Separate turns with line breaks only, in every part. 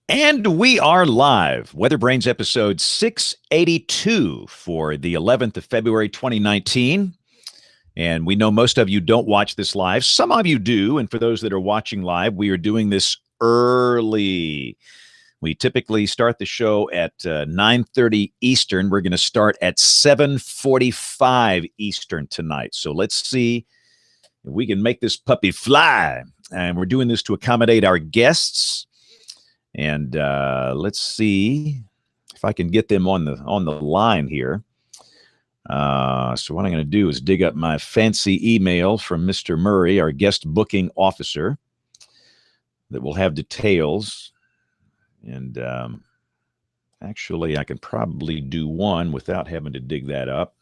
And we are live. WeatherBrains episode 682 for the 11th of February, 2019. And we know most of you don't watch this live. Some of you do. And for those that are watching live, we are doing this early. We typically start the show at 9:30 Eastern. We're going to start at 7:45 Eastern tonight. So let's see if we can make this puppy fly. And we're doing this to accommodate our guests. And let's see if I can get them on the line here. So what I'm going to do is dig up my fancy email from Mr. Murray, our guest booking officer, that will have details. And actually, I can probably do one without having to dig that up.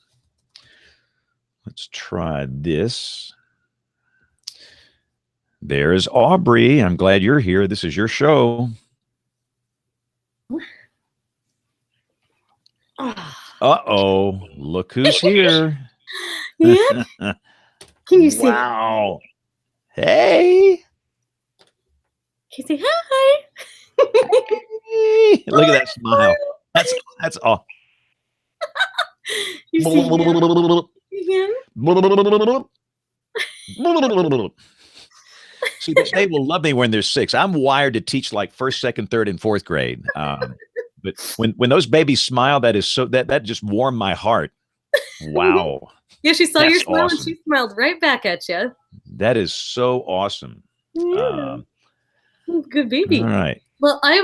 Let's try this. There's Aubrey. I'm glad you're here. This is your show. Uh-oh, look who's here.
Yep. Can you see?
Wow. Hey.
Can you say hi?
Hey. Look at that smile. That's all.
You see him?
See, they will love me when they're 6. I'm wired to teach like first, second, third, and fourth grade. But when those babies smile, that just warmed my heart. Wow.
Yeah, she saw your smile
awesome.
and she smiled right back at you.
That is so awesome.
Yeah. Good baby.
All right.
Well, I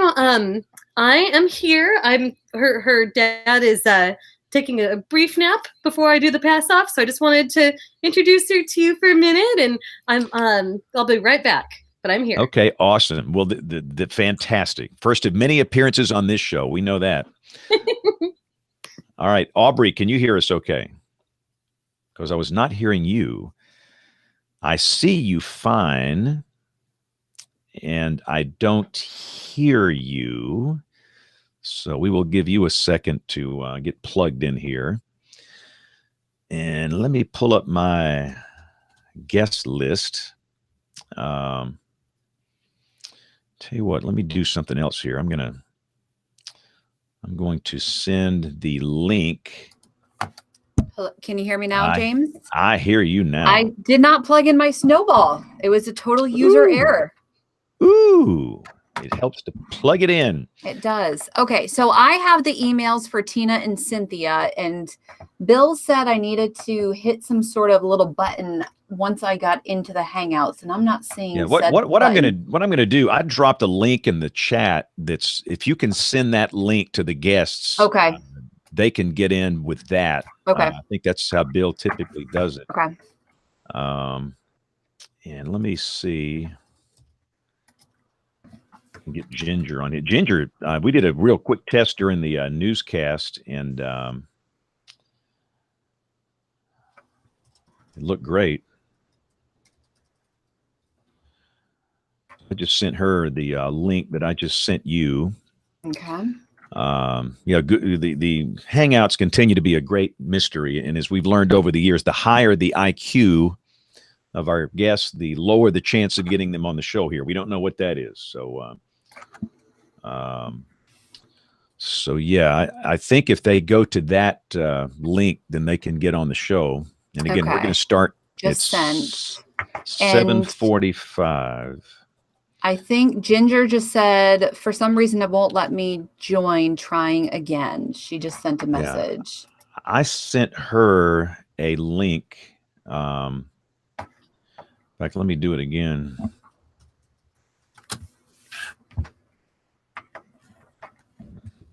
am here. Her dad is taking a brief nap before I do the pass off, so I just wanted to introduce her to you for a minute, and I'll be right back. But I'm here.
Okay, awesome. Well, the fantastic. First of many appearances on this show. We know that. All right, Aubrey, can you hear us okay? Because I was not hearing you. I see you fine, and I don't hear you. So we will give you a second to get plugged in here. And let me pull up my guest list. Tell you what, let me do something else here. I'm going to send the link.
Hello, can you hear me now, James?
I hear you now.
I did not plug in my snowball. It was a total user error.
Ooh, it helps to plug it in.
It does. Okay, so I have the emails for Tina and Cynthia, and Bill said I needed to hit some sort of little button once I got into the Hangouts, and I'm not seeing.
Yeah, what I'm gonna do? I dropped a link in the chat. That's if you can send that link to the guests.
Okay.
They can get in with that.
Okay.
I think that's how Bill typically does it.
Okay.
And let me see. Get Ginger on it. Ginger, we did a real quick test during the newscast, and it looked great. I just sent her the link that I just sent you.
Okay.
The Hangouts continue to be a great mystery, and as we've learned over the years, the higher the IQ of our guests, the lower the chance of getting them on the show here. We don't know what that is, so. So yeah, I think if they go to that link, then they can get on the show. And again, we're going to start at 7:45.
I think Ginger just said, for some reason, it won't let me join, trying again. She just sent a message.
Yeah. I sent her a link. In fact, let me do it again.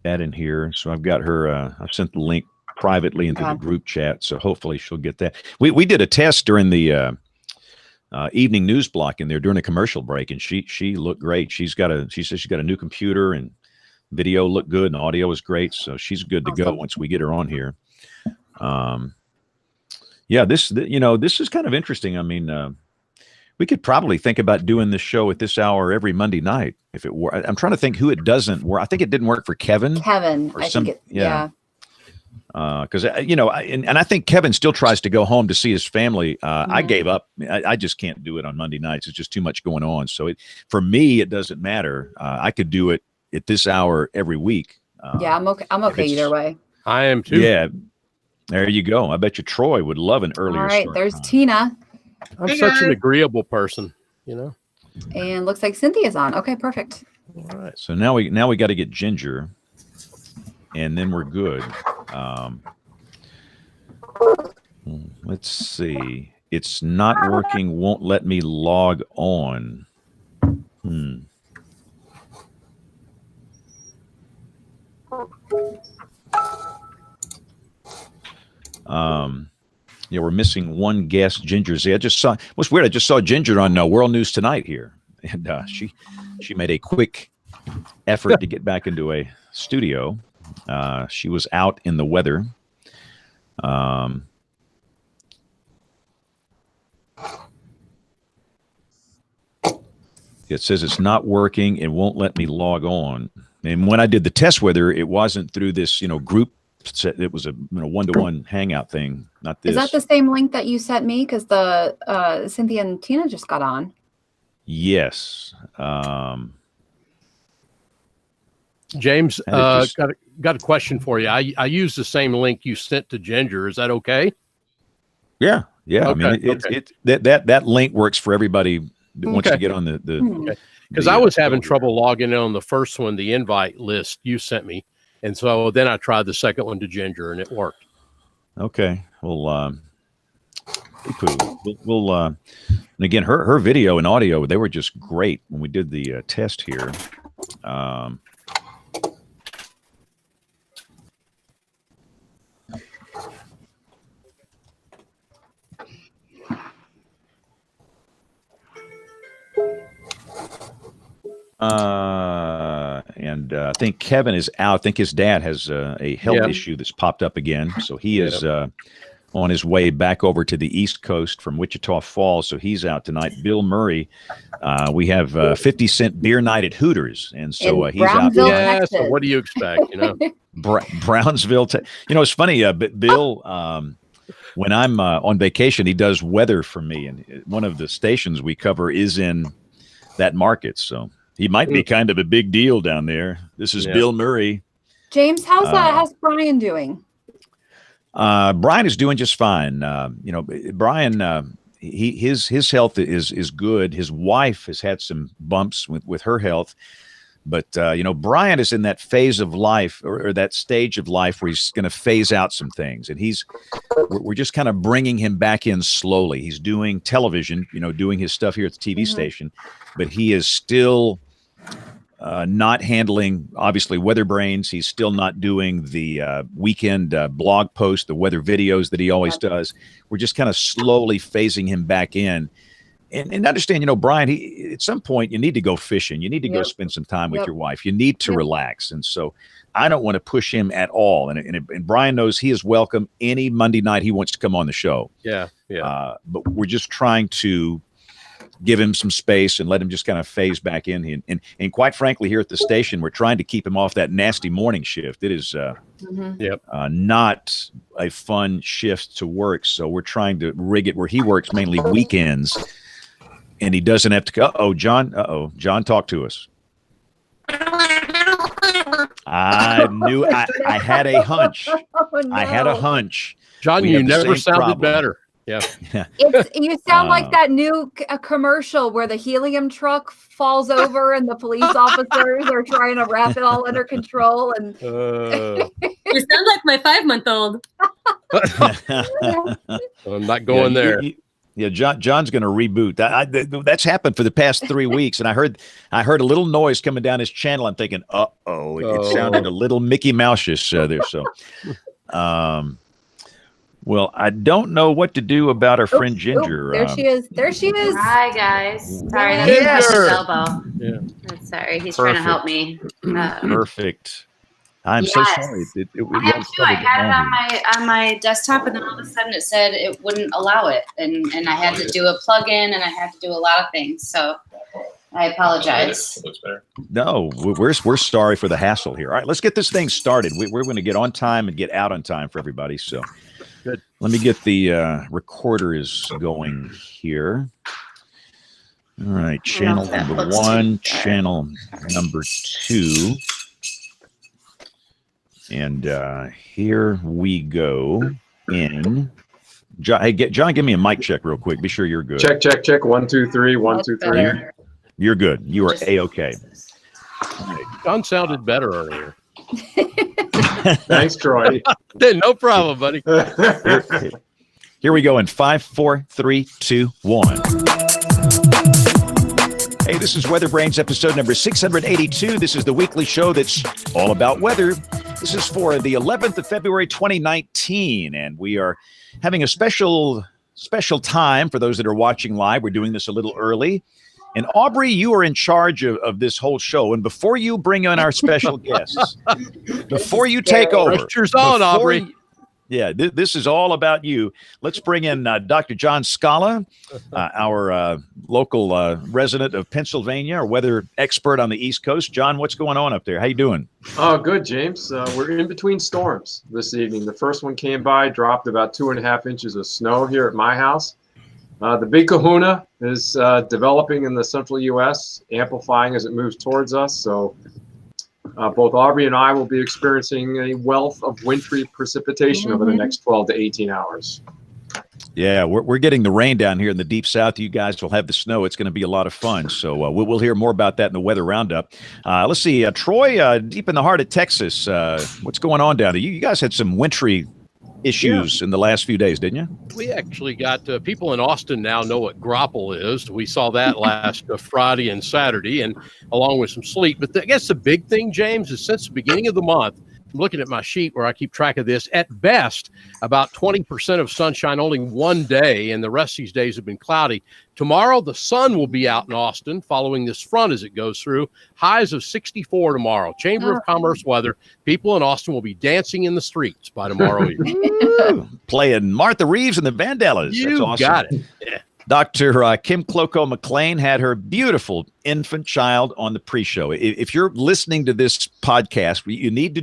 That in here. So I've got her, I've sent the link privately into the group chat. So hopefully she'll get that. We did a test during the evening news block in there during a commercial break, and she looked great. She says she's got a new computer, and video looked good and audio is great. So she's good to go once we get her on here. Yeah, this is kind of interesting. I mean, we could probably think about doing this show at this hour every Monday night if it were. I'm trying to think who it doesn't work. I think it didn't work for Kevin.
Yeah.
Because and I think Kevin still tries to go home to see his family. I gave up. I just can't do it on Monday nights. It's just too much going on. So for me, it doesn't matter. I could do it at this hour every week.
Yeah, I'm okay. I'm okay either way.
I am too.
Yeah, there you go. I bet you Troy would love an earlier.
All right,
start
there's
time.
Tina.
I'm such an agreeable person, you know.
And looks like Cynthia's on. Okay, perfect.
All right.
So now we got to get Ginger, and then we're good. Let's see. It's not working. Won't let me log on. Yeah, we're missing one guest, Ginger Z. What's weird, I just saw Ginger on World News Tonight here, and she made a quick effort to get back into a studio. She was out in the weather. It says it's not working. It won't let me log on. And when I did the test weather, it wasn't through this, group. It was a one-to-one hangout thing, not this.
Is that the same link that you sent me? Because the Cynthia and Tina just got on.
Yes.
James, got a question for you. I used the same link you sent to Ginger. Is that okay?
Yeah.
Okay,
I mean, that link works for everybody that wants to get on the.
Because I was having trouble logging in on the first one, the invite list you sent me. And so then I tried the second one to Ginger, and it worked.
Okay. Well, we'll and again, her video and audio, they were just great when we did the test here. And I think Kevin is out. I think his dad has a health issue that's popped up again. So he is on his way back over to the East Coast from Wichita Falls. So he's out tonight. Bill Murray, we have 50 Cent beer night at Hooters. And so he's out tonight.
Yeah, so what do you expect,
Brownsville. It's funny, Bill, when I'm on vacation, he does weather for me. And one of the stations we cover is in that market. So he might be kind of a big deal down there. This is Bill Murray.
James, how's Brian doing?
Brian is doing just fine. Brian, his health is good. His wife has had some bumps with her health, but Brian is in that phase of life or that stage of life where he's going to phase out some things, and we're just kind of bringing him back in slowly. He's doing television, doing his stuff here at the TV station, but he is still not handling, obviously, WeatherBrains. He's still not doing the weekend blog post, the weather videos that he always does. We're just kind of slowly phasing him back in. And understand, Brian, at some point, you need to go fishing. You need to go spend some time with your wife. You need to relax. And so I don't want to push him at all. And Brian knows he is welcome any Monday night he wants to come on the show.
Yeah.
But we're just trying to give him some space and let him just kind of phase back in. And quite frankly, here at the station, we're trying to keep him off that nasty morning shift. It is not a fun shift to work. So we're trying to rig it where he works mainly weekends and he doesn't have to go. John, talk to us. I knew I had a hunch.
Oh, no.
I had a hunch.
John, you never sounded better. Yeah.
You sound like that new commercial where the helium truck falls over and the police officers are trying to wrap it all under control. And
you sound like my 5-month-old.
I'm not going there.
John's going to reboot. That's happened for the past 3 weeks, and I heard a little noise coming down his channel. I'm thinking, it sounded a little Mickey Mouse-ish there. So, well, I don't know what to do about our friend Ginger.
There she is.
Hi, guys. Sorry, that's his elbow. Yeah. Sorry, he's trying to help me.
Perfect. I'm so sorry.
I had it on my desktop, and then all of a sudden it said it wouldn't allow it, and I had to do a plug-in, and I had to do a lot of things. So I apologize.
No, we're sorry for the hassle here. All right, let's get this thing started. We're going to get on time and get out on time for everybody. So
good.
Let me get the recorders going here. All right,
I don't know
channel
if that
number
looks too
1,
dark.
channel number 2. And here we go in. John, hey, John, give me a mic check real quick. Be sure you're good.
Check, check, check. 1, 2, 3. 1,
That's
2, 3.
better.
You're good. You are
Just-
A-okay.
John sounded better earlier.
Thanks, Troy.
No problem, buddy.
Here we go in 5, 4, 3, 2, 1. Hey, this is WeatherBrains episode number 682. This is the weekly show that's all about weather. This is for the 11th of February, 2019, and we are having a special time for those that are watching live. We're doing this a little early. And Aubrey, you are in charge of this whole show. And before you bring in our special guests, before you take over,
Pressure's on, Aubrey.
This is all about you. Let's bring in Dr. John Scala, our local resident of Pennsylvania, our weather expert on the East Coast. John, what's going on up there? How you doing?
Oh, good, James. We're in between storms this evening. The first one came by, dropped about 2.5 inches of snow here at my house. The Big Kahuna is developing in the central U.S., amplifying as it moves towards us. So both Aubrey and I will be experiencing a wealth of wintry precipitation over the next 12 to 18 hours.
Yeah, we're getting the rain down here in the deep south. You guys will have the snow. It's going to be a lot of fun. So we'll hear more about that in the weather roundup. Let's see, Troy, deep in the heart of Texas, what's going on down there? You guys had some wintry issues in the last few days, didn't you?
We actually got people in Austin now know what grapple is. We saw that last Friday and Saturday, and along with some sleet. But I guess the big thing, James, is since the beginning of the month, I'm looking at my sheet where I keep track of this. At best, about 20% of sunshine only one day, and the rest of these days have been cloudy. Tomorrow, the sun will be out in Austin following this front as it goes through. Highs of 64 tomorrow. Chamber of Commerce weather. People in Austin will be dancing in the streets by tomorrow evening.
Playing Martha Reeves and the Vandellas. That's
You
awesome.
got it. Yeah.
Dr. Kim Cloco McLean had her beautiful infant child on the pre-show. If you're listening to this podcast, you need to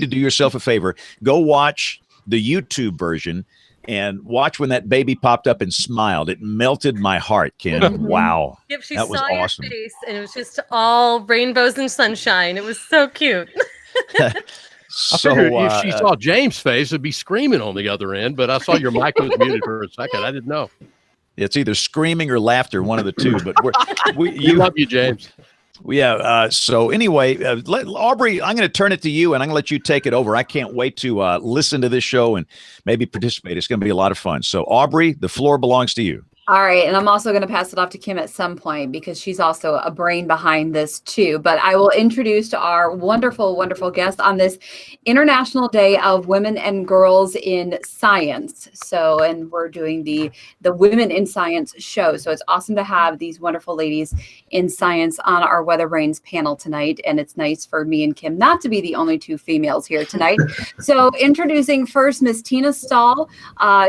do yourself a favor. Go watch the YouTube version and watch when that baby popped up and smiled. It melted my heart, Kim. Wow.
Yep, she
That was
saw
awesome.
your face, and it was just all rainbows and sunshine. It was so cute.
I
So
figured if she saw James' face, it'd be screaming on the other end, but I saw your mic was muted for a second. I didn't know.
it's either screaming or laughter, one of the two. But
You love you, James.
Yeah. So anyway, Aubrey, I'm going to turn it to you, and I'm going to let you take it over. I can't wait to listen to this show and maybe participate. It's going to be a lot of fun. So Aubrey, the floor belongs to you.
All right. And I'm also going to pass it off to Kim at some point because she's also a brain behind this too. But I will introduce our wonderful, wonderful guest on this International Day of Women and Girls in Science. So, and we're doing the Women in Science show. So it's awesome to have these wonderful ladies in science on our WeatherBrains panel tonight. And it's nice for me and Kim not to be the only two females here tonight. So introducing first, Miss Tina Stahl.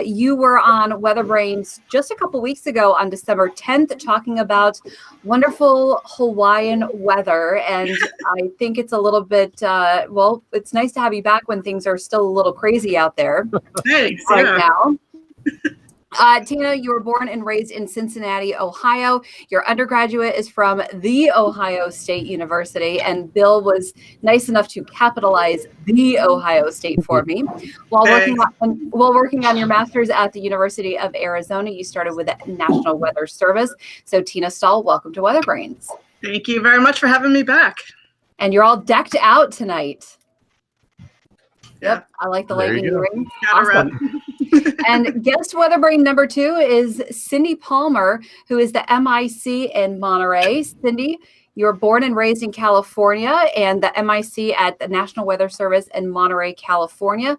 You were on WeatherBrains just a couple weeks ago on December 10th talking about wonderful Hawaiian weather. And I think it's a little bit, it's nice to have you back when things are still a little crazy out there.
Thanks.
Right now. Tina, you were born and raised in Cincinnati, Ohio. Your undergraduate is from The Ohio State University, and Bill was nice enough to capitalize The Ohio State for me. While working on your master's at the University of Arizona, you started with the National Weather Service. So Tina Stahl, welcome to WeatherBrains.
Thank you very much for having me back.
And you're all decked out tonight.
Yeah.
Yep, I like the
There you
lightning
go.
ring.
Gotta
Awesome. And guest WeatherBrain number 2 is Cindy Palmer, who is the MIC in Monterey. Cindy, you were born and raised in California and the MIC at the National Weather Service in Monterey, California.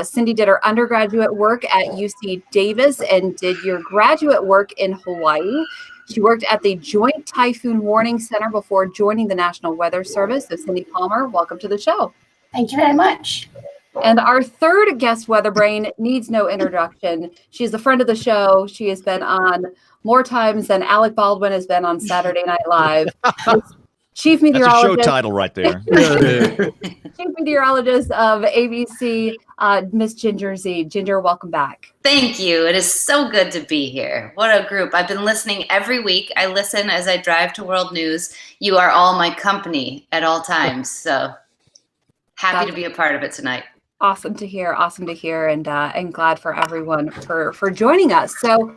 Cindy did her undergraduate work at UC Davis and did your graduate work in Hawaii. She worked at the Joint Typhoon Warning Center before joining the National Weather Service. So Cindy Palmer, welcome to the show.
Thank you very much.
And our third guest WeatherBrain needs no introduction. She's a friend of the show. She has been on more times than Alec Baldwin has been on Saturday Night Live. Chief
That's a show
Meteorologist.
title right there.
Chief Meteorologist of ABC, Miss Ginger Z. Ginger, welcome back.
Thank you. It is so good to be here. What a group. I've been listening every week. I listen as I drive to World News. You are all my company at all times. So happy to be a part of it tonight.
Awesome to hear, and glad for everyone for joining us. So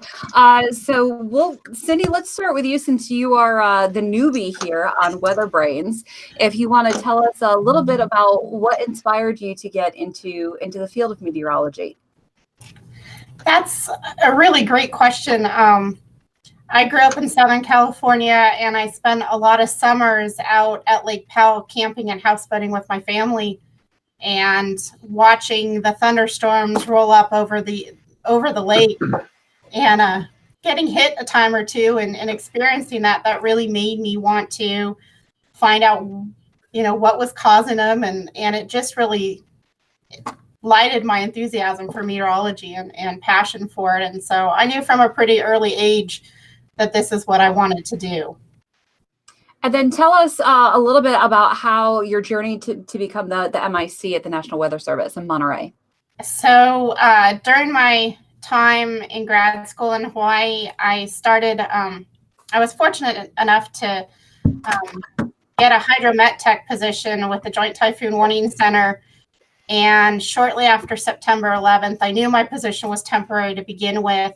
Cindy, let's start with you since you are the newbie here on WeatherBrains. If you want to tell us a little bit about what inspired you to get into the field of meteorology.
That's a really great question. I grew up in Southern California, and I spent a lot of summers out at Lake Powell camping and houseboating with my family, and watching the thunderstorms roll up over the lake, and getting hit a time or two, and experiencing that really made me want to find out, what was causing them, and it just really lighted my enthusiasm for meteorology and passion for it. And so I knew from a pretty early age that this is what I wanted to do.
And then tell us a little bit about how your journey to become the MIC at the National Weather Service in Monterey.
So during my time in grad school in Hawaii, I started, I was fortunate enough to get a hydromet tech position with the Joint Typhoon Warning Center. And shortly after September 11th, I knew my position was temporary to begin with.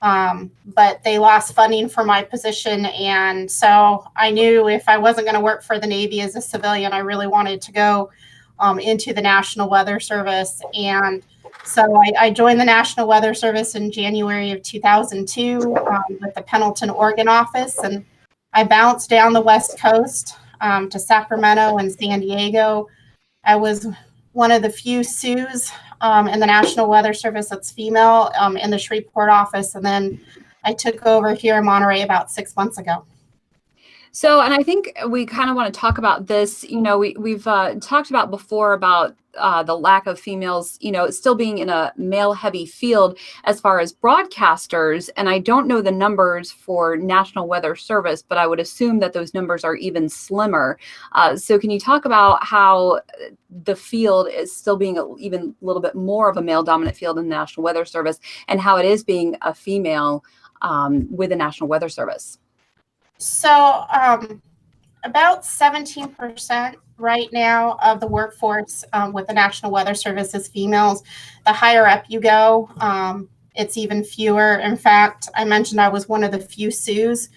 But they lost funding for my position. And so I knew if I wasn't going to work for the Navy as a civilian, I really wanted to go into the National Weather Service. And so I joined the National Weather Service in January of 2002 with the Pendleton, Oregon office. And I bounced down the West Coast to Sacramento and San Diego. I was one of the few Siouxs in the National Weather Service that's female in the Shreveport office. And then I took over here in Monterey about 6 months ago.
So, and I think we kind of want to talk about this, we've talked about before about the lack of females, still being in a male heavy field as far as broadcasters. And I don't know the numbers for National Weather Service, but I would assume that those numbers are even slimmer. So can you talk about how the field is still being even a little bit more of a male dominant field in the National Weather Service, and how it is being a female with the National Weather Service?
So about 17% right now of the workforce with the National Weather Service is females. The higher up you go, it's even fewer. In fact, I mentioned I was one of the few Siouxs.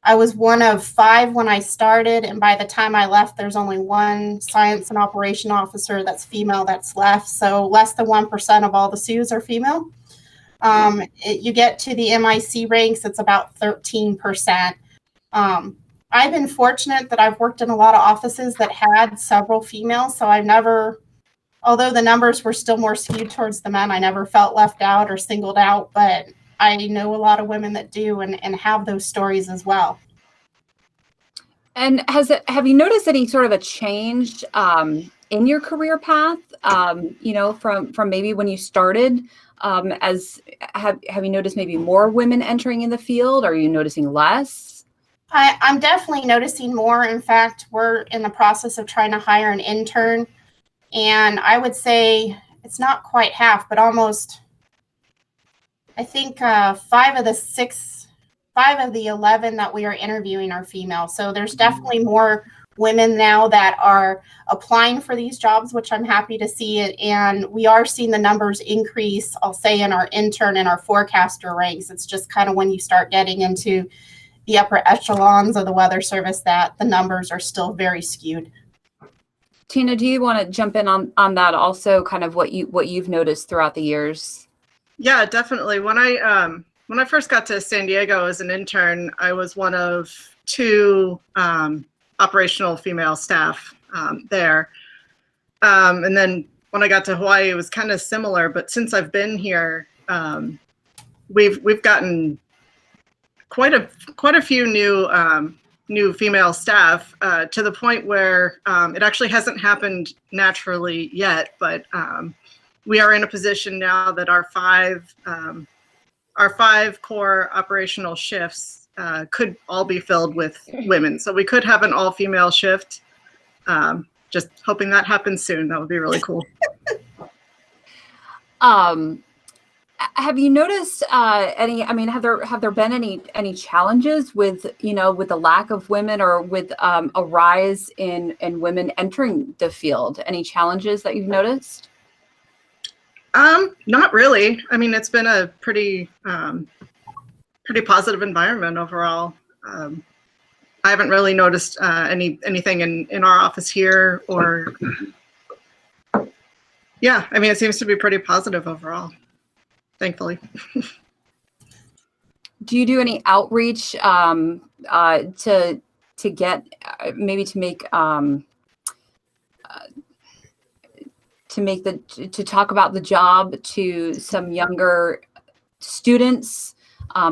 I was one of 5 when I started, and by the time I left, there's only one science and operation officer that's female that's left. So less than 1% of all the Siouxs are female. You get to the MIC ranks, it's about 13%. I've been fortunate that I've worked in a lot of offices that had several females, so I've never, although the numbers were still more skewed towards the men, I never felt left out or singled out, but I know a lot of women that do and have those stories as well.
And have you noticed any sort of a change in your career path, from maybe when you started? Have you noticed maybe more women entering in the field? Are you noticing less?
I'm definitely noticing more. In fact, we're in the process of trying to hire an intern, and I would say it's not quite half, but almost, I think 5 of the 11 that we are interviewing are female. So there's definitely more women now that are applying for these jobs, which I'm happy to see it. And we are seeing the numbers increase, I'll say, in our intern and our forecaster ranks. It's just kind of when you start getting into the upper echelons of the Weather Service that the numbers are still very skewed.
Tina, do you want to jump in on that also, kind of what you've noticed throughout the years?
Yeah, definitely. When I first got to San Diego as an intern, I was one of 2 operational female staff there. And then when I got to Hawaii, it was kind of similar. But since I've been here, we've gotten quite a few new female staff to the point where it actually hasn't happened naturally yet. But we are in a position now that our 5 core operational shifts could all be filled with women. So we could have an all-female shift. Just hoping that happens soon. That would be really cool.
Have you noticed any? I mean, have there been any challenges with with the lack of women or with a rise in women entering the field? Any challenges that you've noticed?
Not really. I mean, it's been a pretty positive environment overall. I haven't really noticed anything in our office here, or yeah. I mean, it seems to be pretty positive overall, thankfully.
Do you do any outreach to get maybe to talk about the job to some younger students,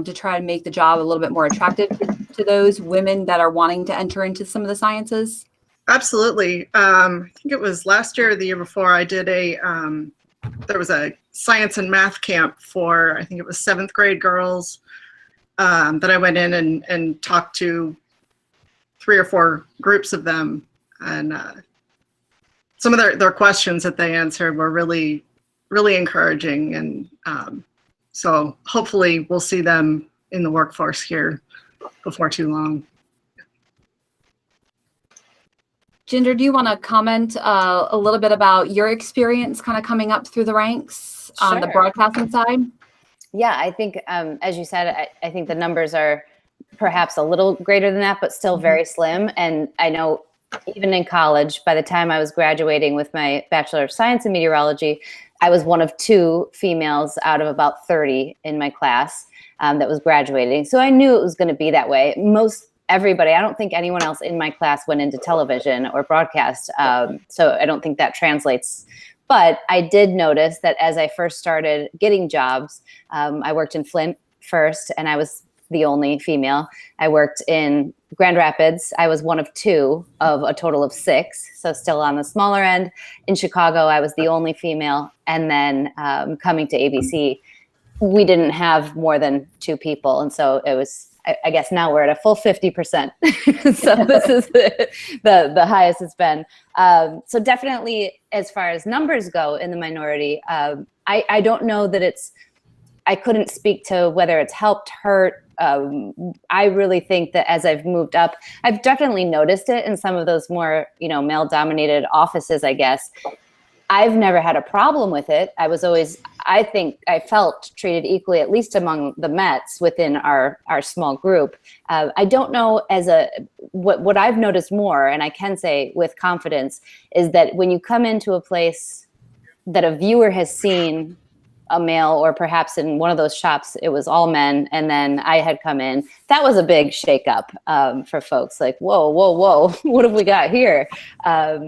to try and make the job a little bit more attractive to those women that are wanting to enter into some of the sciences?
Absolutely. I think it was last year or the year before, I did there was a science and math camp for, I think it was 7th grade girls, that I went in and talked to 3 or 4 groups of them. And some of their questions that they answered were really, really encouraging. And so hopefully we'll see them in the workforce here before too long.
Ginger, do you want to comment a little bit about your experience kind of coming up through the ranks on the broadcasting side?
Yeah, I think, as you said, I think the numbers are perhaps a little greater than that, but still very slim. And I know even in college, by the time I was graduating with my Bachelor of Science in Meteorology, I was one of 2 females out of about 30 in my class that was graduating. So I knew it was going to be that way. Everybody, I don't think anyone else in my class went into television or broadcast. So I don't think that translates. But I did notice that as I first started getting jobs, I worked in Flint first, and I was the only female. I worked in Grand Rapids. I was one of 2 of a total of 6, so still on the smaller end. In Chicago, I was the only female. And then coming to ABC, we didn't have more than 2 people. And so it was, I guess now we're at a full 50%. So this is the highest it's been. So definitely, as far as numbers go in the minority, I don't know that I couldn't speak to whether it's helped, hurt. I really think that as I've moved up, I've definitely noticed it in some of those more, male-dominated offices, I guess. I've never had a problem with it. I think I felt treated equally, at least among the Mets within our small group. I don't know what I've noticed more, and I can say with confidence, is that when you come into a place that a viewer has seen a male, or perhaps in one of those shops, it was all men, and then I had come in, that was a big shakeup for folks. Like, whoa, what have we got here?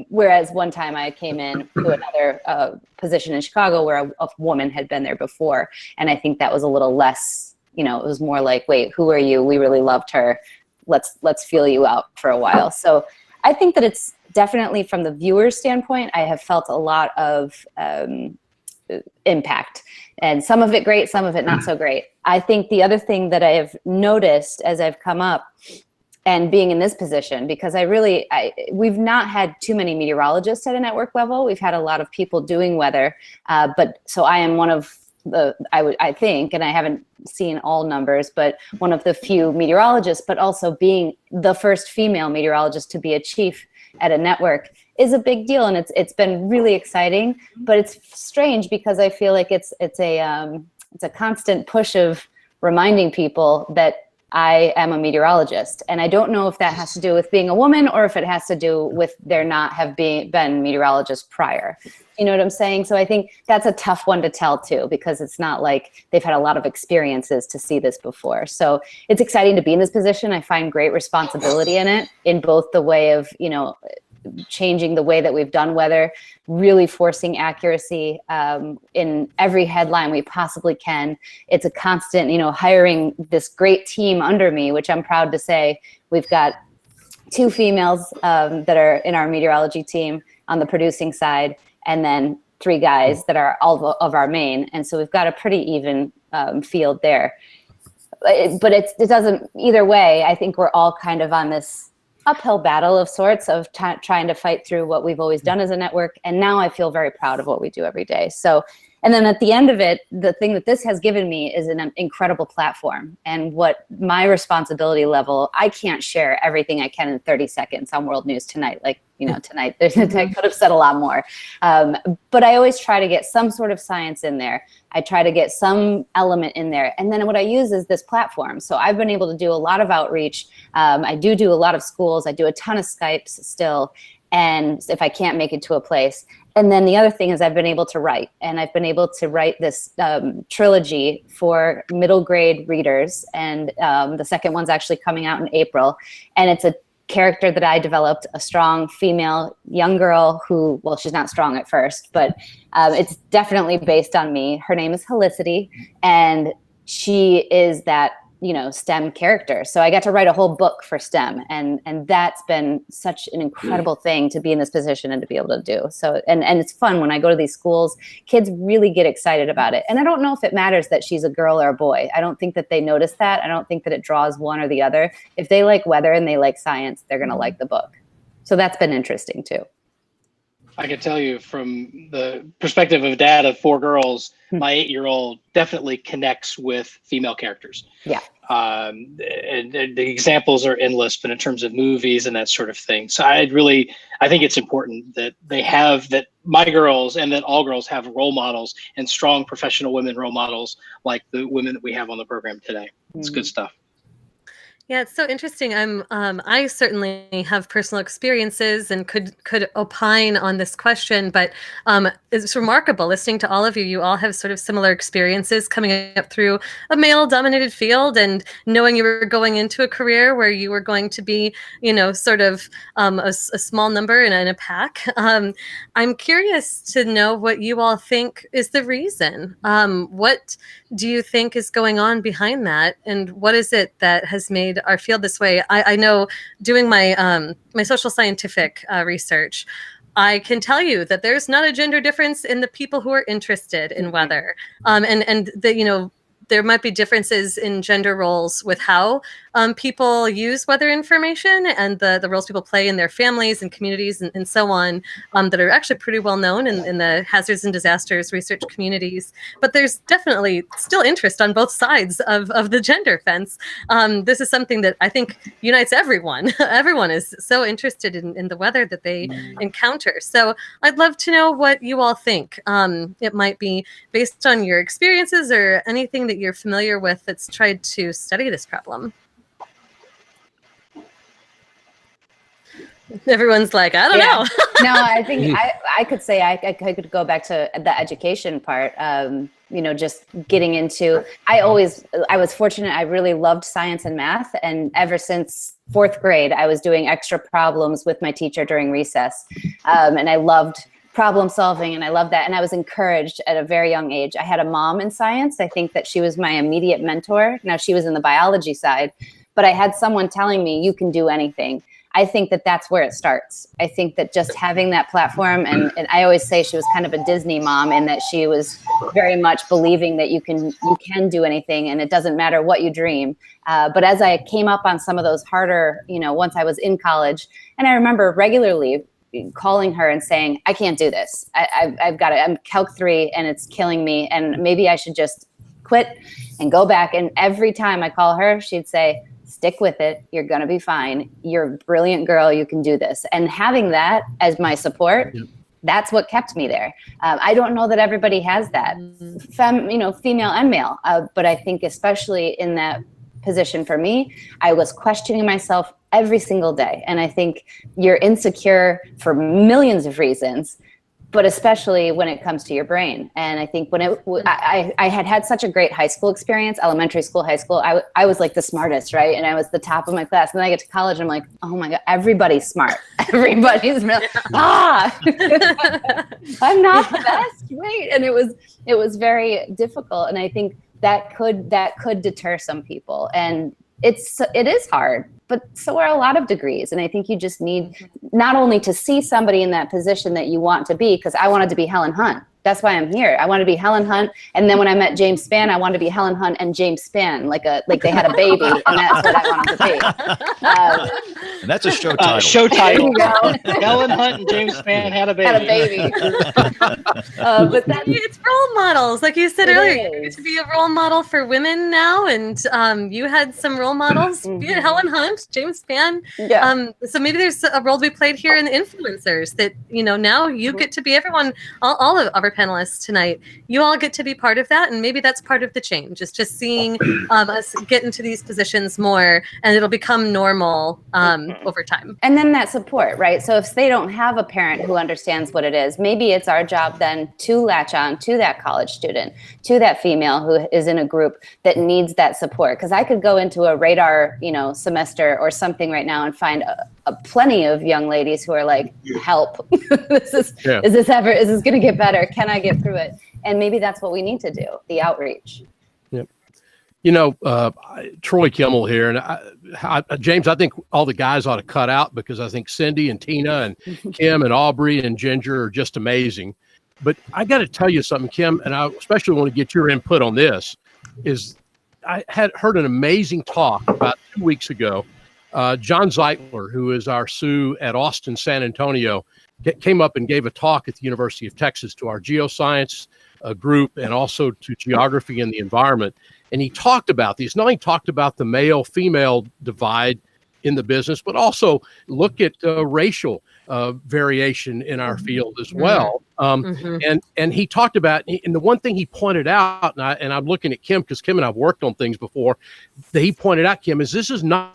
Whereas one time I came in to another position in Chicago where a woman had been there before, and I think that was a little less, it was more like, wait, who are you? We really loved her. Let's feel you out for a while. So I think that it's definitely, from the viewer's standpoint, I have felt a lot of impact, and some of it great, some of it not so great. I think the other thing that I have noticed as I've come up and being in this position, because we've not had too many meteorologists at a network level. We've had a lot of people doing weather, but so I am one of I think, and I haven't seen all numbers, but one of the few meteorologists, but also being the first female meteorologist to be a chief at a network is a big deal, and it's been really exciting. But it's strange because I feel like it's a constant push of reminding people that I am a meteorologist, and I don't know if that has to do with being a woman or if it has to do with there not have been meteorologists prior. You know what I'm saying? So I think that's a tough one to tell too, because it's not like they've had a lot of experiences to see this before. So it's exciting to be in this position. I find great responsibility in it, in both the way of, changing the way that we've done weather, really forcing accuracy in every headline we possibly can. It's a constant, hiring this great team under me, which I'm proud to say we've got 2 females that are in our meteorology team on the producing side, and then 3 guys that are all of our main. And so we've got a pretty even field there. but it doesn't, either way, I think we're all kind of on this uphill battle of sorts of trying to fight through what we've always done as a network. And now I feel very proud of what we do every day. So, and then at the end of it, the thing that this has given me is an incredible platform. And what my responsibility level, I can't share everything I can in 30 seconds on World News Tonight. Like, tonight, I could have said a lot more. But I always try to get some sort of science in there. I try to get some element in there. And then what I use is this platform. So I've been able to do a lot of outreach. I do a lot of schools. I do a ton of Skypes still. And if I can't make it to a place. And then the other thing is I've been able to write. And I've been able to write this trilogy for middle grade readers. And the second one's actually coming out in April. And it's a character that I developed, a strong female young girl who, well, she's not strong at first, but it's definitely based on me. Her name is Helicity, and she is that, STEM character. So I got to write a whole book for STEM, and that's been such an incredible thing to be in this position and to be able to do. So, and it's fun when I go to these schools, kids really get excited about it. And I don't know if it matters that she's a girl or a boy. I don't think that they notice that. I don't think that it draws one or the other. If they like weather and they like science, they're going to like the book. So that's been interesting too.
I can tell you from the perspective of a dad of 4 girls, my 8-year-old definitely connects with female characters.
Yeah.
And the examples are endless, but in terms of movies and that sort of thing. So I think it's important that that my girls and that all girls have role models and strong professional women role models like the women that we have on the program today. It's good stuff.
Yeah, it's so interesting. I certainly have personal experiences and could opine on this question, but it's remarkable listening to all of you. You all have sort of similar experiences coming up through a male-dominated field and knowing you were going into a career where you were going to be, sort of a small number in a pack. I'm curious to know what you all think is the reason. What do you think is going on behind that, and what is it that has made our field this way? I know doing my my social scientific research, I can tell you that there's not a gender difference in the people who are interested in weather, and that there might be differences in gender roles with how people use weather information and the roles people play in their families and communities and so on, that are actually pretty well known in the hazards and disasters research communities. But there's definitely still interest on both sides of the gender fence. This is something that I think unites everyone. Everyone is so interested in the weather that they encounter. So I'd love to know what you all think. It might be based on your experiences or anything that you're familiar with that's tried to study this problem. Everyone's like, I don't know.
No, I think I could say I could go back to the education part. Just getting into, I was fortunate. I really loved science and math. And ever since 4th grade, I was doing extra problems with my teacher during recess. And I loved problem solving, and I love that. And I was encouraged at a very young age. I had a mom in science. I think that she was my immediate mentor. Now she was in the biology side, but I had someone telling me you can do anything. I think that that's where it starts. I think that just having that platform, and I always say she was kind of a Disney mom in that she was very much believing that you can do anything, and it doesn't matter what you dream. But as I came up on some of those harder, once I was in college, and I remember regularly calling her and saying, I can't do this. I've got it. I'm Calc 3 and it's killing me. And maybe I should just quit and go back. And every time I call her, she'd say, stick with it. You're going to be fine. You're a brilliant girl. You can do this. And having that as my support, that's what kept me there. I don't know that everybody has that, female and male. But I think especially in that position for me, I was questioning myself every single day. And I think you're insecure for millions of reasons, but especially when it comes to your brain. And I think when I had such a great high school experience, elementary school, high school, I was like the smartest, right? And I was the top of my class. And then I get to college and I'm like, oh my God, everybody's smart. Everybody's I'm not the best, right? And it was very difficult. And I think that could deter some people. And it is hard, but so are a lot of degrees. And I think you just need not only to see somebody in that position that you want to be, because I wanted to be Helen Hunt. That's why I'm here. I want to be Helen Hunt. And then when I met James Spann, I wanted to be Helen Hunt and James Spann, like they had a baby, and that's what I wanted to be.
And that's a show title.
Show title.
There you go.
Helen Hunt and James Spann had a baby.
Had a baby. But that,
It's role models, like you said
It
earlier. You
is.
get to be a role model for women now, and you had some role models. Be it Helen Hunt, James Spann.
yeah.
So maybe there's a role to be played here in the influencers. That now you get to be everyone. All of our panelists tonight, you all get to be part of that, and maybe that's part of the change. It's just seeing us get into these positions more, and it'll become normal over time.
And then that support, right? So if they don't have a parent who understands what it is, maybe it's our job then to latch on to that college student, to that female who is in a group that needs that support. Because I could go into a radar, semester or something right now and find plenty of young ladies who are like, help. Is this going to get better? Can I get through it? And maybe that's what we need to do, the outreach.
Troy Kimmel here, and James, I think all the guys ought to cut out, because I think Cindy and Tina and Kim and Aubrey and Ginger are just amazing. But I got to tell you something, Kim, and I especially want to get your input on this. I had heard an amazing talk about 2 weeks ago. John Zeitler, who is our SU at Austin, San Antonio, came up and gave a talk at the University of Texas to our geoscience group and also to geography and the environment. And he talked about these. Not only talked about the male-female divide in the business, but also look at racial variation in our field as well. And he talked about, and the one thing he pointed out, and I'm looking at Kim, because Kim and I've worked on things before, that he pointed out, Kim, is this is not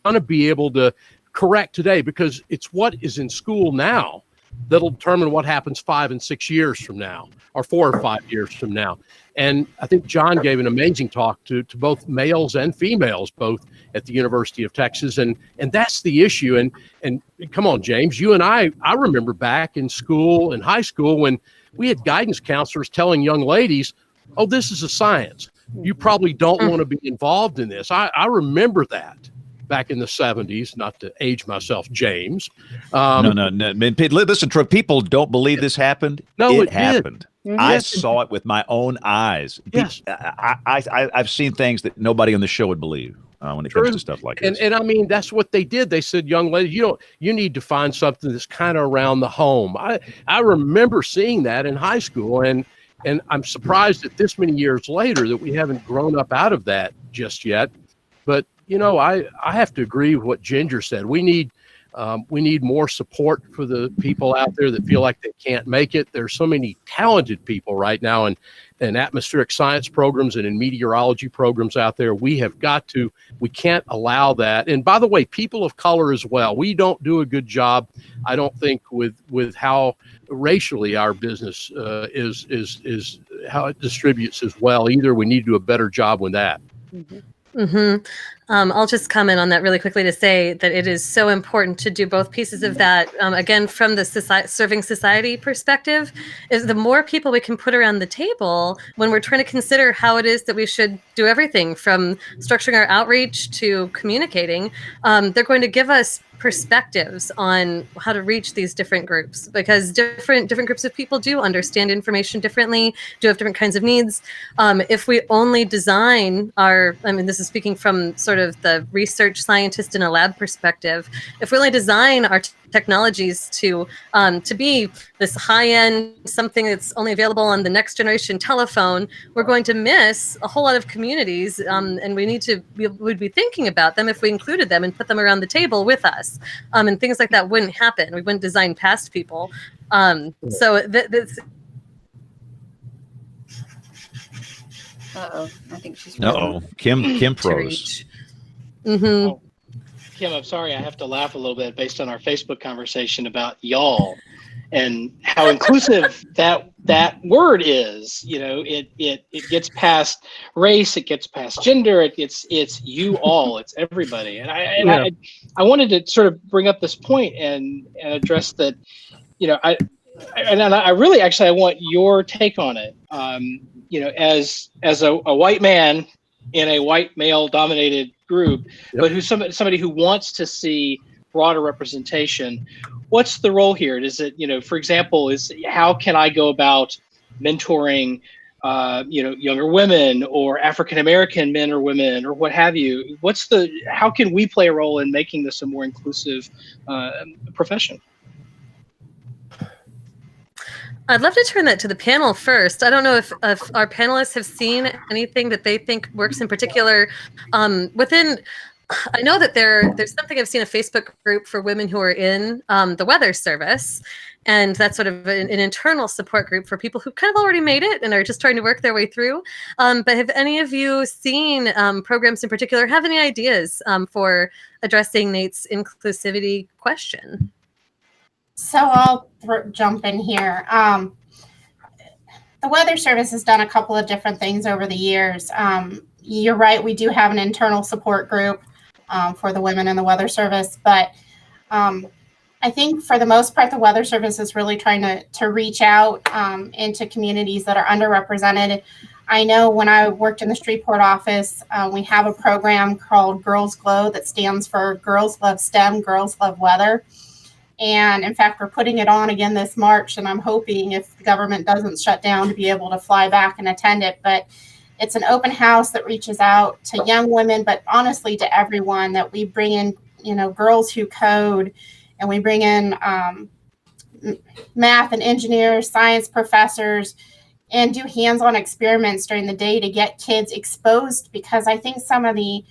going to be able to correct today, because it's what is in school now that'll determine what happens 5 and 6 years from now, or 4 or 5 years from now. And I think John gave an amazing talk to both males and females, both at the University of Texas. And that's the issue. And come on, James, you and I remember back in school, in high school, when we had guidance counselors telling young ladies, oh, this is a science. You probably don't want to be involved in this. I remember that back in the 70s, not to age myself, James.
No. Listen, Troy, people don't believe this happened.
No, it
happened.
Did.
I saw it with my own eyes.
Yes.
I've seen things that nobody on the show would believe when it comes to stuff like this.
And I mean, that's what they did. They said, young lady, you need to find something that's kind of around the home. I remember seeing that in high school, and I'm surprised that this many years later that we haven't grown up out of that just yet. But I have to agree with what Ginger said. We need more support for the people out there that feel like they can't make it. There's so many talented people right now in atmospheric science programs and in meteorology programs out there. We can't allow that. And by the way, people of color as well. We don't do a good job, I don't think, with how racially our business is how it distributes as well. Either we need to do a better job with that.
I'll just comment on that really quickly to say that it is so important to do both pieces of that. Again, from the serving society perspective, is the more people we can put around the table when we're trying to consider how it is that we should do everything from structuring our outreach to communicating, they're going to give us perspectives on how to reach these different groups, because different groups of people do understand information differently, do have different kinds of needs. If we only design this is speaking from sort of the research scientist in a lab perspective, if we only design our technologies to be this high-end something that's only available on the next generation telephone, we're going to miss a whole lot of communities, and we'd be thinking about them if we included them and put them around the table with us. And things like that wouldn't happen. We wouldn't design past people. So this.
Uh-oh, I think she's.
Uh-oh, Kim froze.
Oh, Kim, I'm sorry, I have to laugh a little bit based on our Facebook conversation about y'all and how inclusive that word is. It gets past race, it gets past gender, it's you all, it's everybody. And I wanted to sort of bring up this point and address that. I really actually I want your take on it. As a white man in a white male dominated group, but who's somebody who wants to see broader representation. What's the role here? Is it, for example, how can I go about mentoring, younger women or African American men or women or what have you? How can we play a role in making this a more inclusive profession?
I'd love to turn that to the panel first. I don't know if our panelists have seen anything that they think works in particular within. I know that there's something I've seen, a Facebook group for women who are in the Weather Service, and that's sort of an internal support group for people who kind of already made it and are just trying to work their way through. But have any of you seen programs in particular, have any ideas for addressing Nate's inclusivity question?
So I'll jump in here. The Weather Service has done a couple of different things over the years. You're right, we do have an internal support group for the women in the Weather Service, but I think for the most part, the Weather Service is really trying to reach out into communities that are underrepresented. I know when I worked in the Shreveport office, we have a program called Girls Glow that stands for Girls Love STEM, Girls Love Weather. And in fact, we're putting it on again this March, and I'm hoping, if the government doesn't shut down, to be able to fly back and attend it. But it's an open house that reaches out to young women, but honestly to everyone, that we bring in, girls who code, and we bring in math and engineers, science professors, and do hands-on experiments during the day to get kids exposed, because I think some of the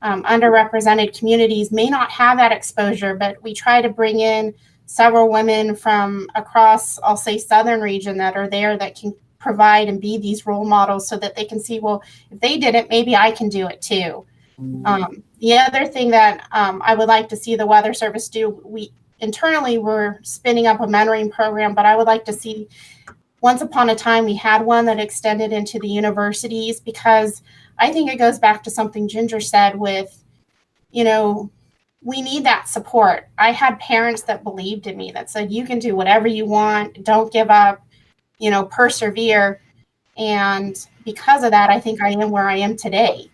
underrepresented communities may not have that exposure, but we try to bring in several women from across, I'll say, southern region that are there that can provide and be these role models, so that they can see, well, if they did it, maybe I can do it too. The other thing that I would like to see the Weather Service do, we're spinning up a mentoring program, but I would like to see, once upon a time, we had one that extended into the universities, because I think it goes back to something Ginger said with, we need that support. I had parents that believed in me, that said, you can do whatever you want, don't give up, persevere. And because of that, I think I am where I am today.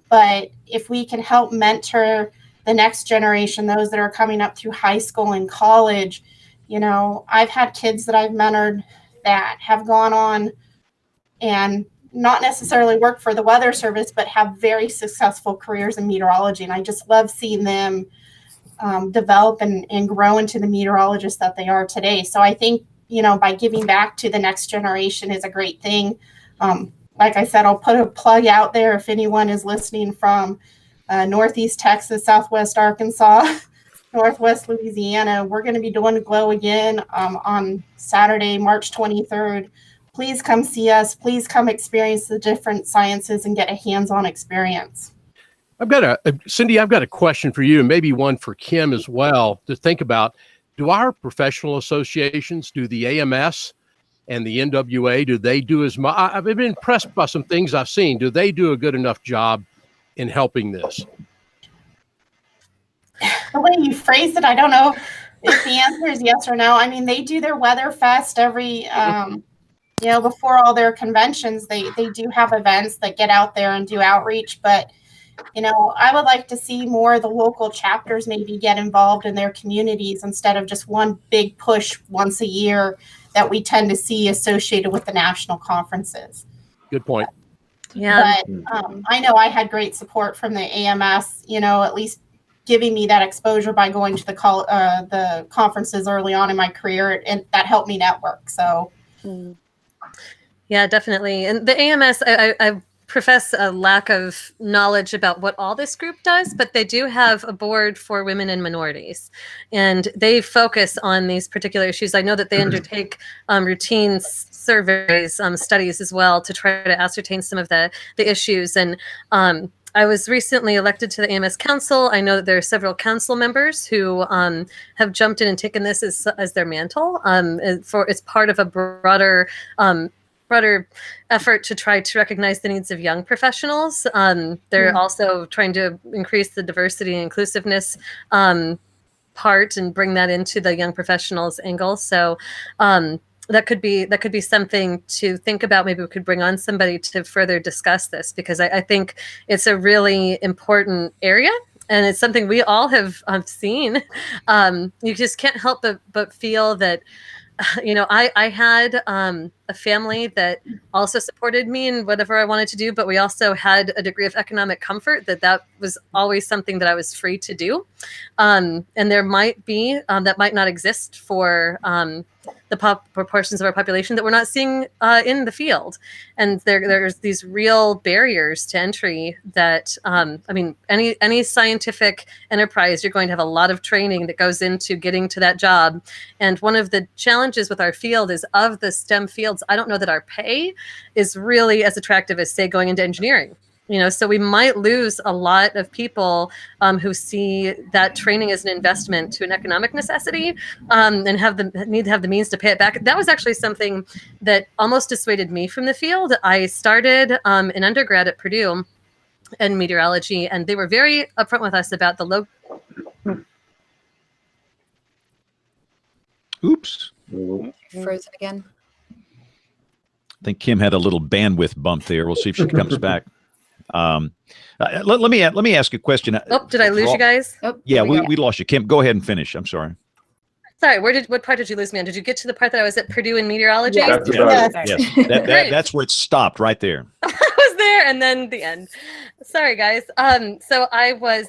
But if we can help mentor the next generation, those that are coming up through high school and college, I've had kids that I've mentored that have gone on and not necessarily work for the Weather Service, but have very successful careers in meteorology. And I just love seeing them develop and grow into the meteorologists that they are today. So I think, by giving back to the next generation is a great thing. Like I said, I'll put a plug out there if anyone is listening from Northeast Texas, Southwest Arkansas, Northwest Louisiana. We're going to be doing Glow again on Saturday, March 23rd. Please come see us. Please come experience the different sciences and get a hands-on experience.
Cindy, I've got a question for you, and maybe one for Kim as well, to think about. Do our professional associations, do the AMS and the NWA, do they do as much? I've been impressed by some things I've seen. Do they do a good enough job in helping this?
The way you phrased it, I don't know if the answer is yes or no. I mean, they do their Weather Fest every, before all their conventions. They do have events that get out there and do outreach. But, I would like to see more of the local chapters maybe get involved in their communities, instead of just one big push once a year that we tend to see associated with the national conferences.
Good point.
Yeah.
But I know I had great support from the AMS, at least giving me that exposure by going to the conferences early on in my career, and that helped me network. So,
yeah, definitely. And the AMS, I profess a lack of knowledge about what all this group does, but they do have a board for women and minorities, and they focus on these particular issues. I know that they undertake routine surveys, studies as well, to try to ascertain some of the issues. And I was recently elected to the AMS Council. I know that there are several council members who have jumped in and taken this as their mantle as part of a broader effort to try to recognize the needs of young professionals. They're also trying to increase the diversity and inclusiveness part and bring that into the young professionals angle. So that could be something to think about. Maybe we could bring on somebody to further discuss this, because I think it's a really important area, and it's something we all have seen. You just can't help but feel that, I had a family that also supported me in whatever I wanted to do, but we also had a degree of economic comfort that was always something that I was free to do. And there might be, that might not exist for the proportions of our population that we're not seeing in the field. And there's these real barriers to entry that, I mean, any scientific enterprise, you're going to have a lot of training that goes into getting to that job. And one of the challenges with our field is, of the STEM fields, I don't know that our pay is really as attractive as, say, going into engineering. You know, so we might lose a lot of people who see that training as an investment to an economic necessity, and need to have the means to pay it back. That was actually something that almost dissuaded me from the field. I started in undergrad at Purdue in meteorology, and they were very upfront with us about the low.
Oops.
Frozen again.
I think Kim had a little bandwidth bump there. We'll see if she comes back. Let me ask a question.
Oh, did I lose you guys?
Oh,
Yeah, we lost you. Kim, go ahead and finish. I'm sorry.
Sorry, what part did you lose me on? Did you get to the part that I was at Purdue in meteorology?
Yes.
Yes. That's where it stopped, right there.
I was there, and then the end. Sorry, guys. So I was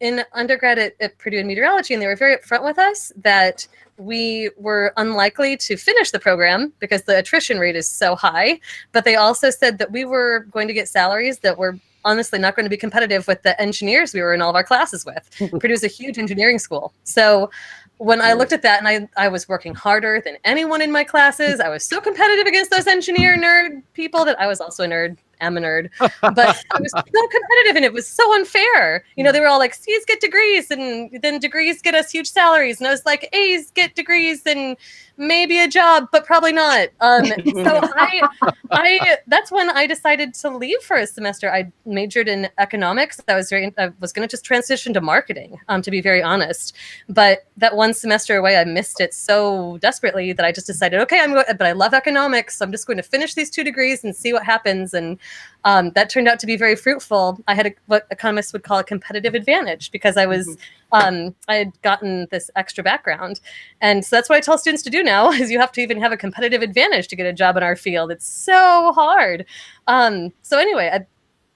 in undergrad at Purdue in meteorology, and they were very upfront with us that we were unlikely to finish the program because the attrition rate is so high. But they also said that we were going to get salaries that were honestly not going to be competitive with the engineers we were in all of our classes with. Purdue's a huge engineering school. So when I looked at that, and I was working harder than anyone in my classes, I was so competitive against those engineer nerd people that I was also a nerd. I'm a nerd, but I was so competitive, and it was so unfair. You know, they were all like, C's get degrees, and then degrees get us huge salaries. And I was like, A's get degrees and maybe a job, but probably not. So that's when I decided to leave for a semester. I majored in economics. I was going to just transition to marketing, to be very honest. But that one semester away, I missed it so desperately that I just decided, okay, but I love economics, so I'm just going to finish these 2 degrees and see what happens. And that turned out to be very fruitful. I had what economists would call a competitive advantage because I was I had gotten this extra background. And so that's what I tell students to do now is you have to even have a competitive advantage to get a job in our field. It's so hard. So anyway,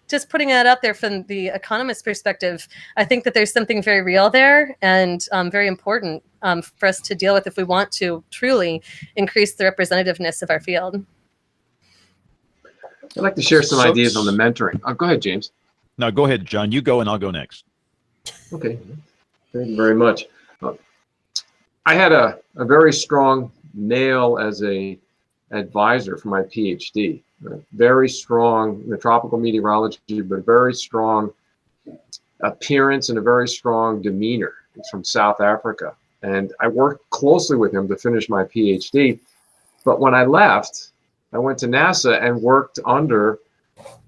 just putting that out there from the economist perspective, I think that there's something very real there and very important for us to deal with if we want to truly increase the representativeness of our field.
I'd like to share some ideas on the mentoring. Go ahead, James.
No, go ahead, John. You go, and I'll go next.
Okay. Thank you very much. I had a very strong male as a advisor for my PhD. Very strong in the tropical meteorology, but very strong appearance and a very strong demeanor. He's from South Africa. And I worked closely with him to finish my PhD. But when I left, I went to NASA and worked under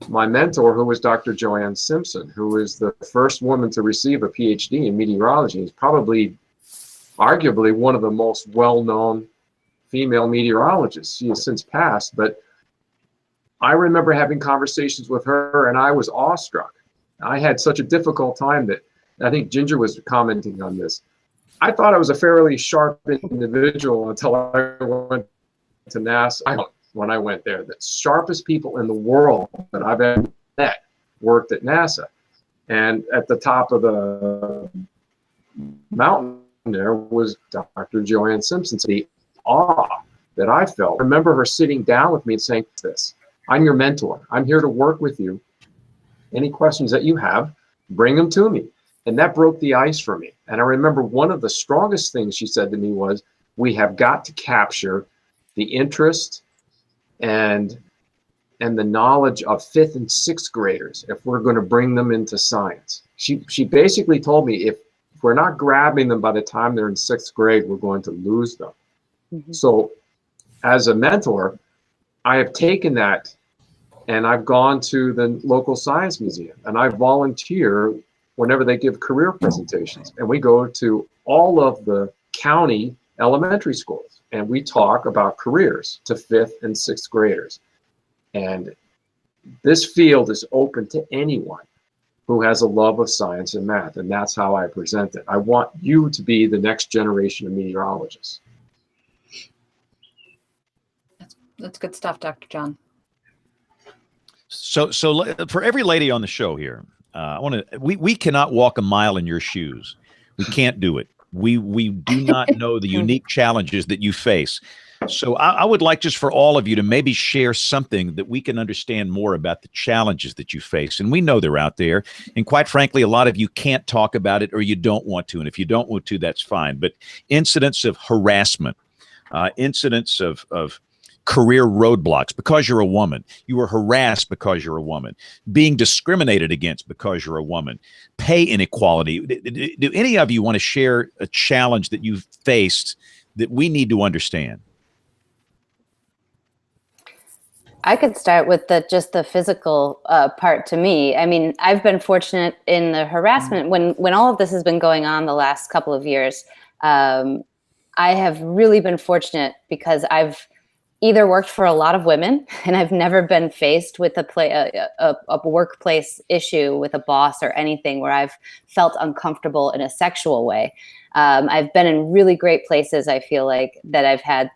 my mentor, who was Dr. Joanne Simpson, who is the first woman to receive a PhD in meteorology. He's probably, arguably, one of the most well-known female meteorologists. She has since passed, but I remember having conversations with her, and I was awestruck. I had such a difficult time that I think Ginger was commenting on this. I thought I was a fairly sharp individual until I went to NASA. When I went there, the sharpest people in the world that I've ever met worked at NASA. And at the top of the mountain there was Dr. Joanne Simpson. The awe that I felt. I remember her sitting down with me and saying this, I'm your mentor. I'm here to work with you. Any questions that you have, bring them to me. And that broke the ice for me. And I remember one of the strongest things she said to me was, we have got to capture the interest and the knowledge of 5th and 6th graders if we're going to bring them into science. She basically told me if we're not grabbing them by the time they're in 6th grade, we're going to lose them. So as a mentor, I have taken that and I've gone to the local science museum and I volunteer whenever they give career presentations. And we go to all of the county elementary schools and we talk about careers to 5th and 6th graders. And this field is open to anyone who has a love of science and math, and that's how I present it. I want you to be the next generation of meteorologists.
That's good stuff, Dr. John.
So for every lady on the show here, we cannot walk a mile in your shoes. We can't do it. We do not know the unique challenges that you face. So I would like just for all of you to maybe share something that we can understand more about the challenges that you face. And we know they're out there. And quite frankly, a lot of you can't talk about it or you don't want to. And if you don't want to, that's fine. But incidents of harassment, incidents of career roadblocks because you're a woman, you were harassed because you're a woman, being discriminated against because you're a woman, pay inequality. Do any of you want to share a challenge that you've faced that we need to understand?
I could start with just the physical part to me. I mean, I've been fortunate in the harassment when all of this has been going on the last couple of years. I have really been fortunate because I've either worked for a lot of women and I've never been faced with a workplace issue with a boss or anything where I've felt uncomfortable in a sexual way. I've been in really great places. I feel like that I've had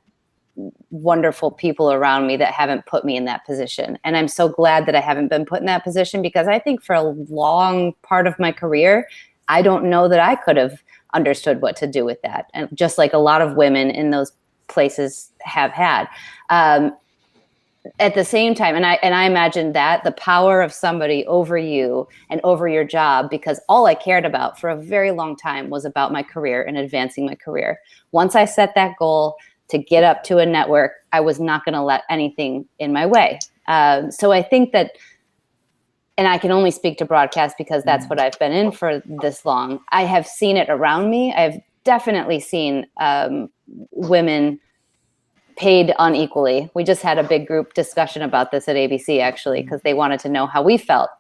wonderful people around me that haven't put me in that position. And I'm so glad that I haven't been put in that position because I think for a long part of my career, I don't know that I could have understood what to do with that. And just like a lot of women in those places have had. At the same time, and I imagine that the power of somebody over you and over your job, because all I cared about for a very long time was about my career and advancing my career. Once I set that goal to get up to a network, I was not going to let anything in my way. So I think that, and I can only speak to broadcast because that's what I've been in for this long. I have seen it around me. I've definitely seen women paid unequally. We just had a big group discussion about this at ABC, actually, because they wanted to know how we felt.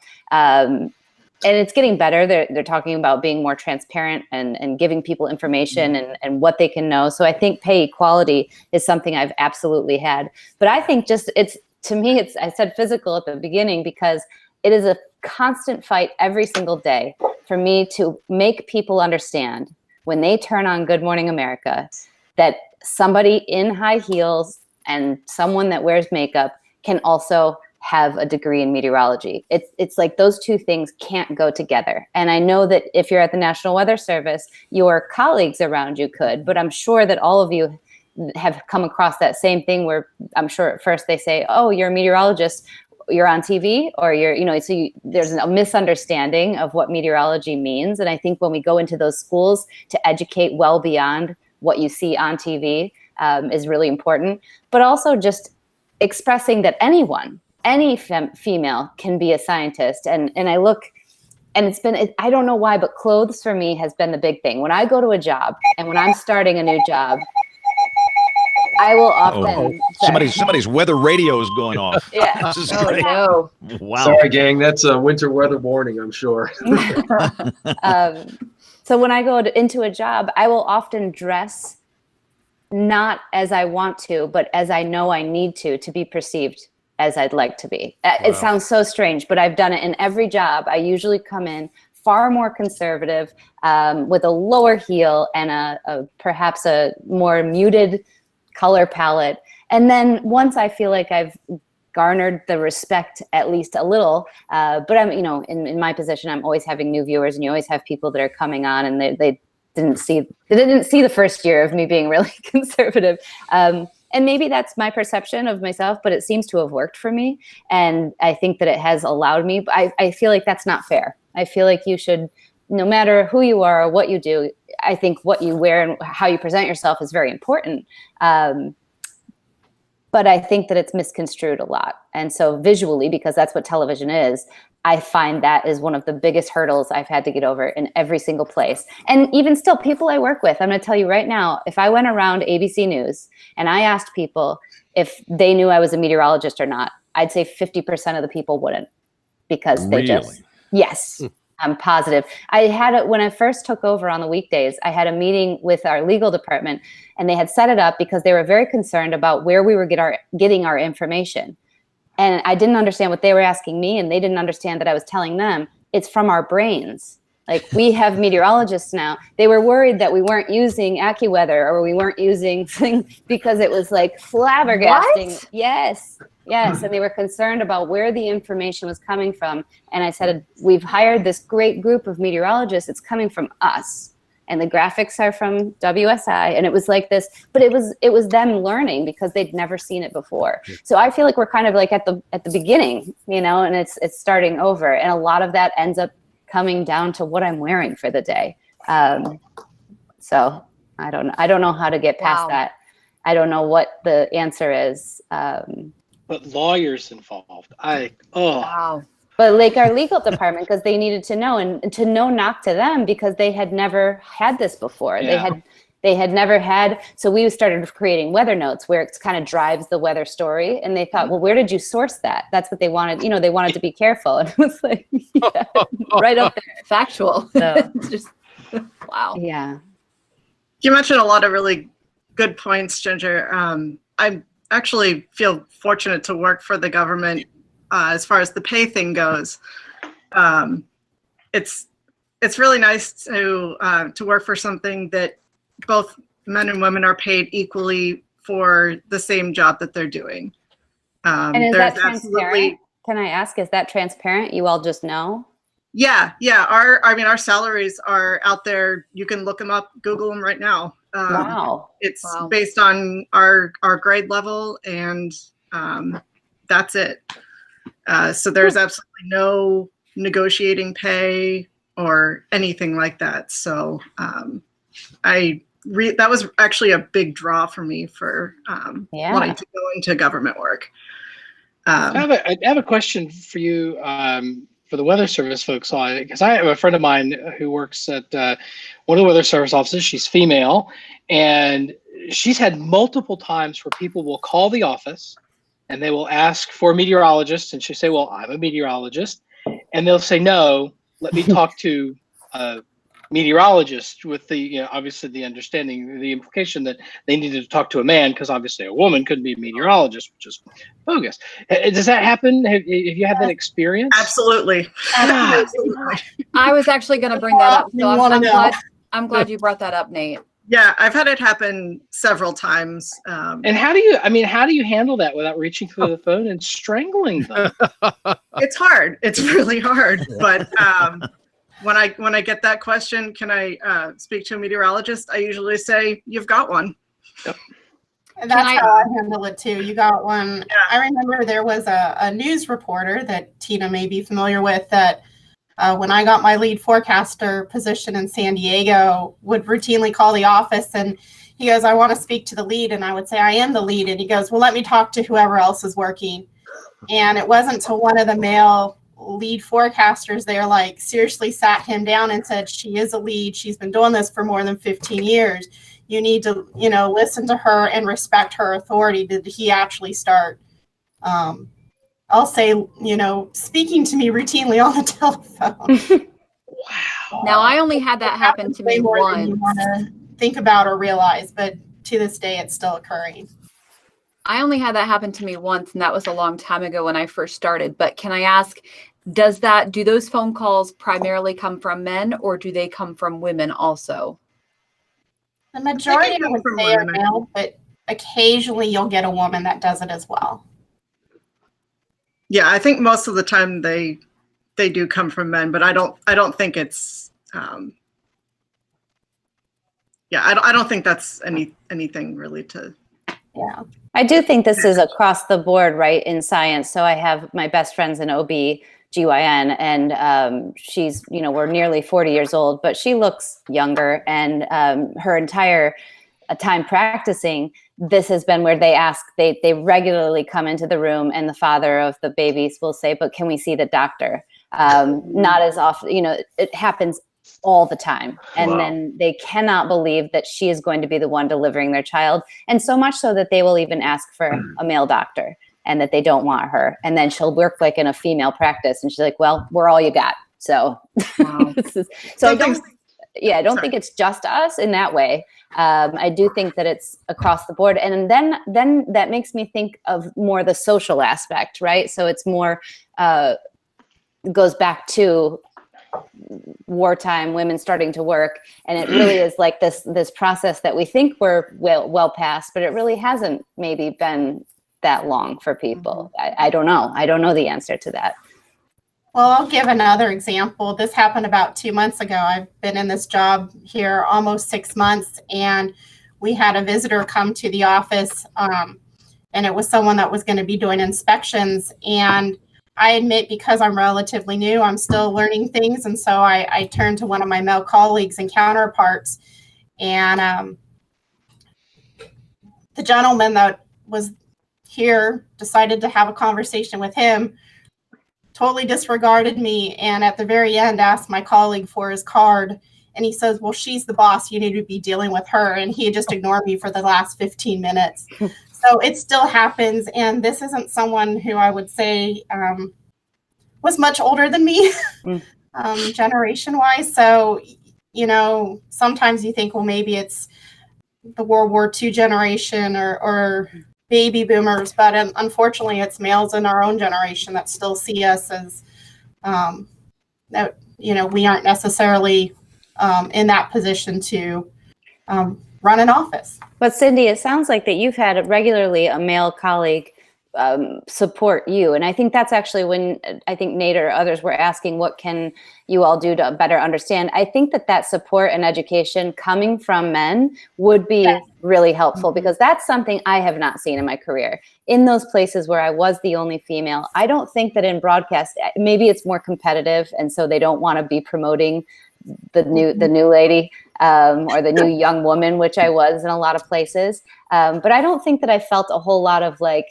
And it's getting better. They're talking about being more transparent and giving people information and what they can know. So I think pay equality is something I've absolutely had. But I think to me, I said physical at the beginning because it is a constant fight every single day for me to make people understand when they turn on Good Morning America that somebody in high heels and someone that wears makeup can also have a degree in meteorology. It's like those two things can't go together. And I know that if you're at the National Weather Service, your colleagues around you could, but I'm sure that all of you have come across that same thing where I'm sure at first they say, oh, you're a meteorologist, you're on TV, or there's a misunderstanding of what meteorology means. And I think when we go into those schools to educate well beyond what you see on TV is really important, but also just expressing that any female can be a scientist. And I look, and I don't know why, but clothes for me has been the big thing. When I go to a job and when I'm starting a new job, I will often.
Somebody's weather radio is going off.
Yeah.
This is great.
No.
Wow.
Sorry, gang. That's a winter weather warning, I'm sure.
So when I go into a job, I will often dress not as I want to, but as I know I need to be perceived as I'd like to be. It sounds so strange, but I've done it in every job. I usually come in far more conservative, with a lower heel and perhaps a more muted color palette. And then once I feel like I've garnered the respect at least a little, but I'm, in my position, I'm always having new viewers, and you always have people that are coming on and they didn't see the first year of me being really conservative. And maybe that's my perception of myself, but it seems to have worked for me. And I think that it has allowed me, but I feel like that's not fair. I feel like you should, no matter who you are or what you do, I think what you wear and how you present yourself is very important. But I think that it's misconstrued a lot. And so visually, because that's what television is, I find that is one of the biggest hurdles I've had to get over in every single place. And even still, people I work with, I'm going to tell you right now, if I went around ABC News and I asked people if they knew I was a meteorologist or not, I'd say 50% of the people wouldn't, because they just, yes. I'm positive. I had it when I first took over on the weekdays. I had a meeting with our legal department, and they had set it up because they were very concerned about where we were getting our information. And I didn't understand what they were asking me, and they didn't understand that I was telling them it's from our brains. Like, we have meteorologists now. They were worried that we weren't using AccuWeather or we weren't using things because it was like flabbergasting.
What?
Yes. And they were concerned about where the information was coming from. And I said, we've hired this great group of meteorologists. It's coming from us. And the graphics are from WSI. And it was like this, but it was them learning because they'd never seen it before. So I feel like we're kind of like at the beginning, you know, and it's starting over. And a lot of that ends up coming down to what I'm wearing for the day. So I don't know how to get past that. I don't know what the answer is.
But lawyers involved.
Wow.
But like our legal department, because they needed to know, and to know knock to them because they had never had this before.
Yeah.
They had never had. So we started creating weather notes where it kind of drives the weather story. And they thought, well, where did you source that? That's what they wanted. You know, they wanted to be careful. And it was like, yeah, right up there.
Factual.
So,
Just, wow.
yeah.
You mentioned a lot of really good points, Ginger. I actually feel fortunate to work for the government as far as the pay thing goes. It's really nice to work for something that both men and women are paid equally for the same job that they're doing.
And is that transparent? Can I ask, is that transparent? You all just know?
Yeah. Our salaries are out there. You can look them up, Google them right now.
Wow.
It's based on our grade level, and that's it. So there's absolutely no negotiating pay or anything like that. So that was actually a big draw for me for wanting to go into government work.
I have a question for you for the Weather Service folks on it, because I have a friend of mine who works at one of the Weather Service offices. She's female, and she's had multiple times where people will call the office and they will ask for a meteorologist, and she'll say, well, I'm a meteorologist. And they'll say, no, let me talk to a meteorologist, with the, obviously the understanding, the implication that they needed to talk to a man, because obviously a woman couldn't be a meteorologist, which is bogus. Does that happen? Have you had that experience?
Absolutely.
I was actually going to bring that up. So I'm glad you brought that up, Nate.
Yeah, I've had it happen several times.
And how do you handle that without reaching through the phone and strangling them?
It's hard. It's really hard. But when I get that question, can I speak to a meteorologist? I usually say, you've got one.
Yep.
And that's how I handle it too. You got one.
Yeah.
I remember there was a news reporter that Tina may be familiar with that when I got my lead forecaster position in San Diego, would routinely call the office, and he goes, I want to speak to the lead. And I would say, I am the lead. And he goes, well, let me talk to whoever else is working. And it wasn't until one of the male lead forecasters there like seriously sat him down and said, she is a lead. She's been doing this for more than 15 years. You need to, listen to her and respect her authority. Did he actually start I'll say, speaking to me routinely on the telephone.
Wow.
Now, I only had that happen to me
more than
once.
you want to think about or realize, but to this day, it's still occurring.
I only had that happen to me once, and that was a long time ago when I first started. But can I ask, do those phone calls primarily come from men, or do they come from women also?
The majority I would say are male, but occasionally you'll get a woman that does it as well.
Yeah, I think most of the time they do come from men, but I don't think it's I don't think that's anything really to.
Yeah.
I do think this is across the board, right, in science. So I have my best friend's an OB-GYN, and she's, we're nearly 40 years old, but she looks younger, and her entire time practicing, this has been where they regularly come into the room, and the father of the babies will say, but can we see the doctor? Not as often, it happens all the time. And then they cannot believe that she is going to be the one delivering their child. And so much so that they will even ask for a male doctor, and that they don't want her. And then she'll work like in a female practice. And she's like, well, we're all you got. So,
Wow.
I don't think it's just us in that way. I do think that it's across the board. And then that makes me think of more the social aspect, right? So it's more, goes back to wartime women starting to work, and it really is like this process that we think we're well past, but it really hasn't maybe been that long for people. I don't know the answer to that.
Well, I'll give another example. This happened about 2 months ago. I've been in this job here almost 6 months, and we had a visitor come to the office, and it was someone that was going to be doing inspections. And I admit, because I'm relatively new, I'm still learning things. And so I turned to one of my male colleagues and counterparts, and the gentleman that was here decided to have a conversation with him, totally disregarded me, and at the very end asked my colleague for his card. And he says, well, she's the boss, you need to be dealing with her. And he just ignored me for the last 15 minutes. So it still happens. And this isn't someone who I would say was much older than me, generation wise. So, sometimes you think, well, maybe it's the World War II generation or baby boomers, but unfortunately it's males in our own generation that still see us as, we aren't necessarily in that position to run an office.
But Cindy, it sounds like that you've had regularly a male colleague support you. And I think that's actually when I think Nate or others were asking, what can you all do to better understand? I think that support and education coming from men would be really helpful, because that's something I have not seen in my career. In those places where I was the only female, I don't think that in broadcast, maybe it's more competitive, and so they don't want to be promoting the new lady or the new young woman, which I was in a lot of places. But I don't think that I felt a whole lot of like,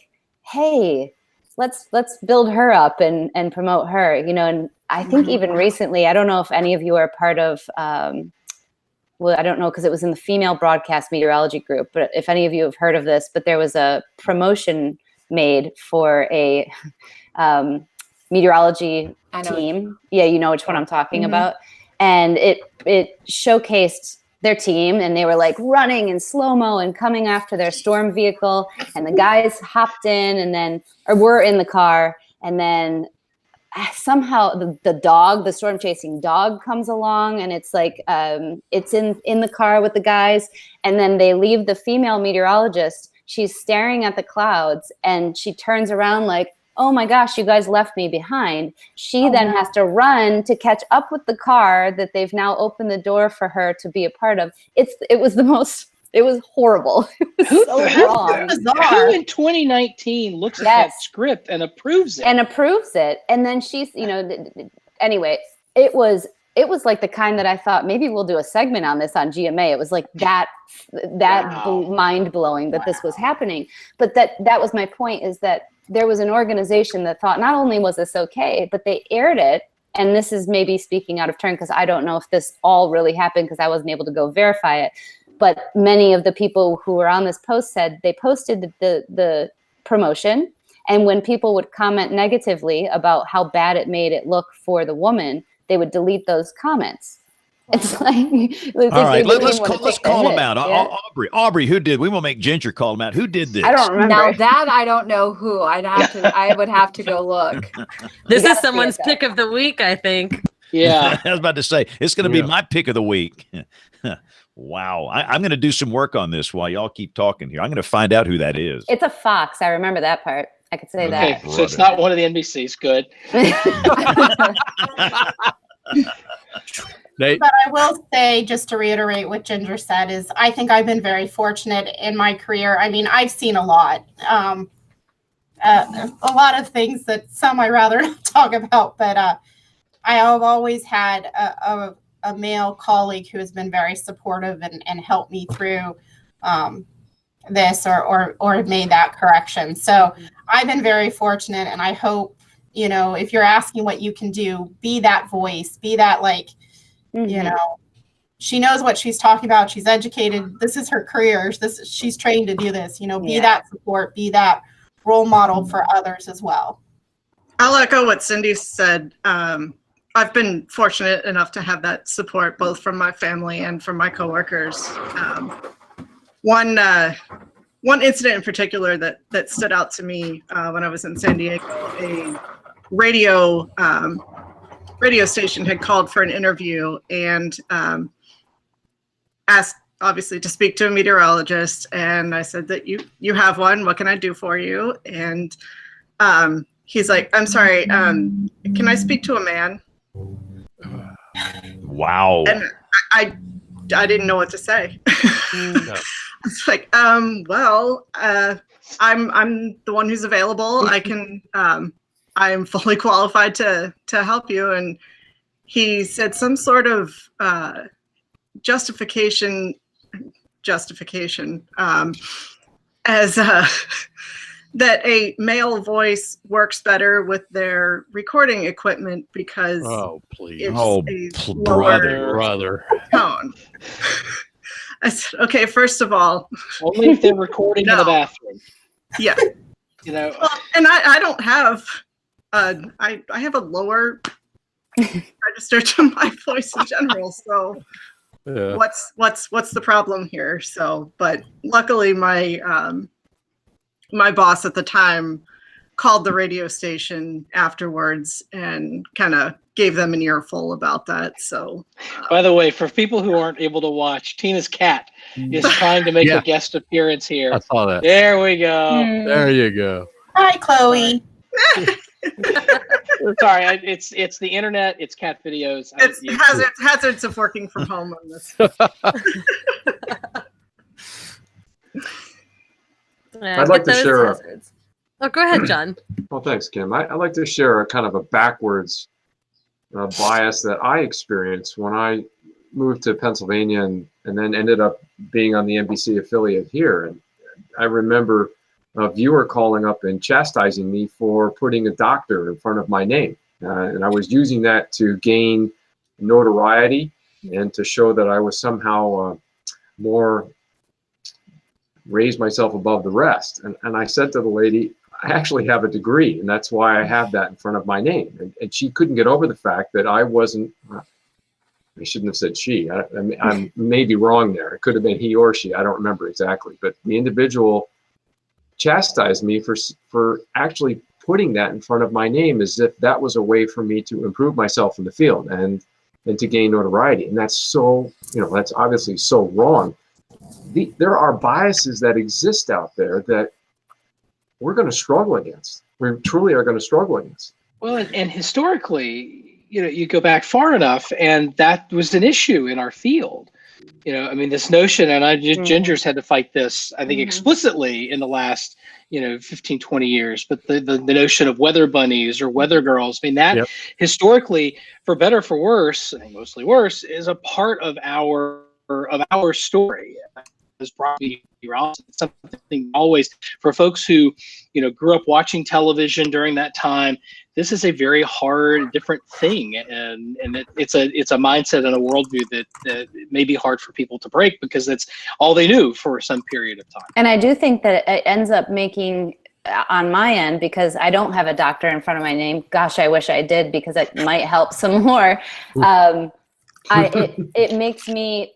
hey, let's build her up and promote her, and I think even recently, I don't know if any of you are part of, well, I don't know, because it was in the female broadcast meteorology group, but if any of you have heard of this, but there was a promotion made for a meteorology team. Yeah, you know which one I'm talking about. And it showcased their team, and they were like running in slow-mo and coming after their storm vehicle, and the guys hopped in and then, or were in the car, and then somehow the storm chasing dog comes along, and it's like it's in the car with the guys, and then they leave the female meteorologist. She's staring at the clouds, and she turns around like, oh my gosh, you guys left me behind. She then has to run to catch up with the car that they've now opened the door for her to be a part of. It was horrible. It was so wrong.
Who in 2019 looks at that script and approves it?
And then she's, anyway, it was like the kind that I thought maybe we'll do a segment on this on GMA. It was like that mind blowing that this was happening. But that was my point, is that there was an organization that thought not only was this okay, but they aired it. And this is maybe speaking out of turn, because I don't know if this all really happened, because I wasn't able to go verify it. But many of the people who were on this post said they posted the promotion. And when people would comment negatively about how bad it made it look for the woman, they would delete those comments. It's like,
all right, let's call them out. Yeah. Aubrey, who did? We will make Ginger call them out. Who did this?
I don't remember.
Now that I don't know who. I would have to go look.
This is someone's pick of the week, I think.
Yeah,
I was about to say it's going to be my pick of the week. Wow, I'm going to do some work on this while y'all keep talking here. I'm going to find out who that is.
It's a fox. I remember that part. I could say that.
So it's not one of the NBCs. Good.
But I will say, just to reiterate what Ginger said, is I think I've been very fortunate in my career. I mean, I've seen a lot of things that some I'd rather not talk about, but I have always had a male colleague who has been very supportive and helped me through this or made that correction. So I've been very fortunate, and I hope, if you're asking what you can do, be that voice, be that she knows what she's talking about. She's educated. This is her career. She's trained to do this, be that support, be that role model for others as well.
I'll echo what Cindy said. I've been fortunate enough to have that support both from my family and from my coworkers. One incident in particular that stood out to me when I was in San Diego, a radio radio station had called for an interview and asked, obviously, to speak to a meteorologist. And I said that you have one. What can I do for you? And he's like, I'm sorry, can I speak to a man?
Wow.
And I didn't know what to say. It's like, well, I'm the one who's available. I can, I am fully qualified to help you. And he said some sort of justification as that a male voice works better with their recording equipment because it's a
brother.
tone. I said, okay, first of all,
only if they're recording in the bathroom.
Yeah.
You know,
well, and I don't have I have a lower register to my voice in general, so
Yeah.
what's the problem here? So, but luckily my my boss at the time called the radio station afterwards and kind of gave them an earful about that. So,
by the way, for people who aren't able to watch, Tina's cat is trying to make a guest appearance here.
I saw that.
There we go.
There you go.
Hi, Chloe.
Sorry, it's the internet. It's cat videos.
It's hazards of working from home on this.
I'd like to share
Oh, go ahead, John.
Well, thanks, Kim. I'd like to share a kind of a backwards bias that I experienced when I moved to Pennsylvania and then ended up being on the NBC affiliate here. And I remember a viewer calling up and chastising me for putting a doctor in front of my name. And I was using that to gain notoriety and to show that I was somehow more raised myself above the rest. And I said to the lady, I actually have a degree, and that's why I have that in front of my name. And she couldn't get over the fact that I wasn't, I shouldn't have said she. I'm maybe wrong there. It could have been he or she. I don't remember exactly. But the individual chastised me for actually putting that in front of my name as if that was a way for me to improve myself in the field and to gain notoriety. And that's so, that's obviously so wrong. There are biases that exist out there that we're going to struggle against. We truly are going to struggle against.
Well, and historically, you go back far enough, and that was an issue in our field. I mean, this notion, and Ginger's had to fight this, I think, explicitly in the last, 15, 20 years, but the notion of weather bunnies or weather girls, I mean, that historically, for better or for worse, I think mostly worse, is a part of our story. Is probably something always for folks who grew up watching television during that time. This is a very hard, different thing, and it's a mindset and a worldview that may be hard for people to break because that's all they knew for some period of time.
And I do think that it ends up making, on my end, because I don't have a doctor in front of my name. Gosh, I wish I did, because it might help some more. It makes me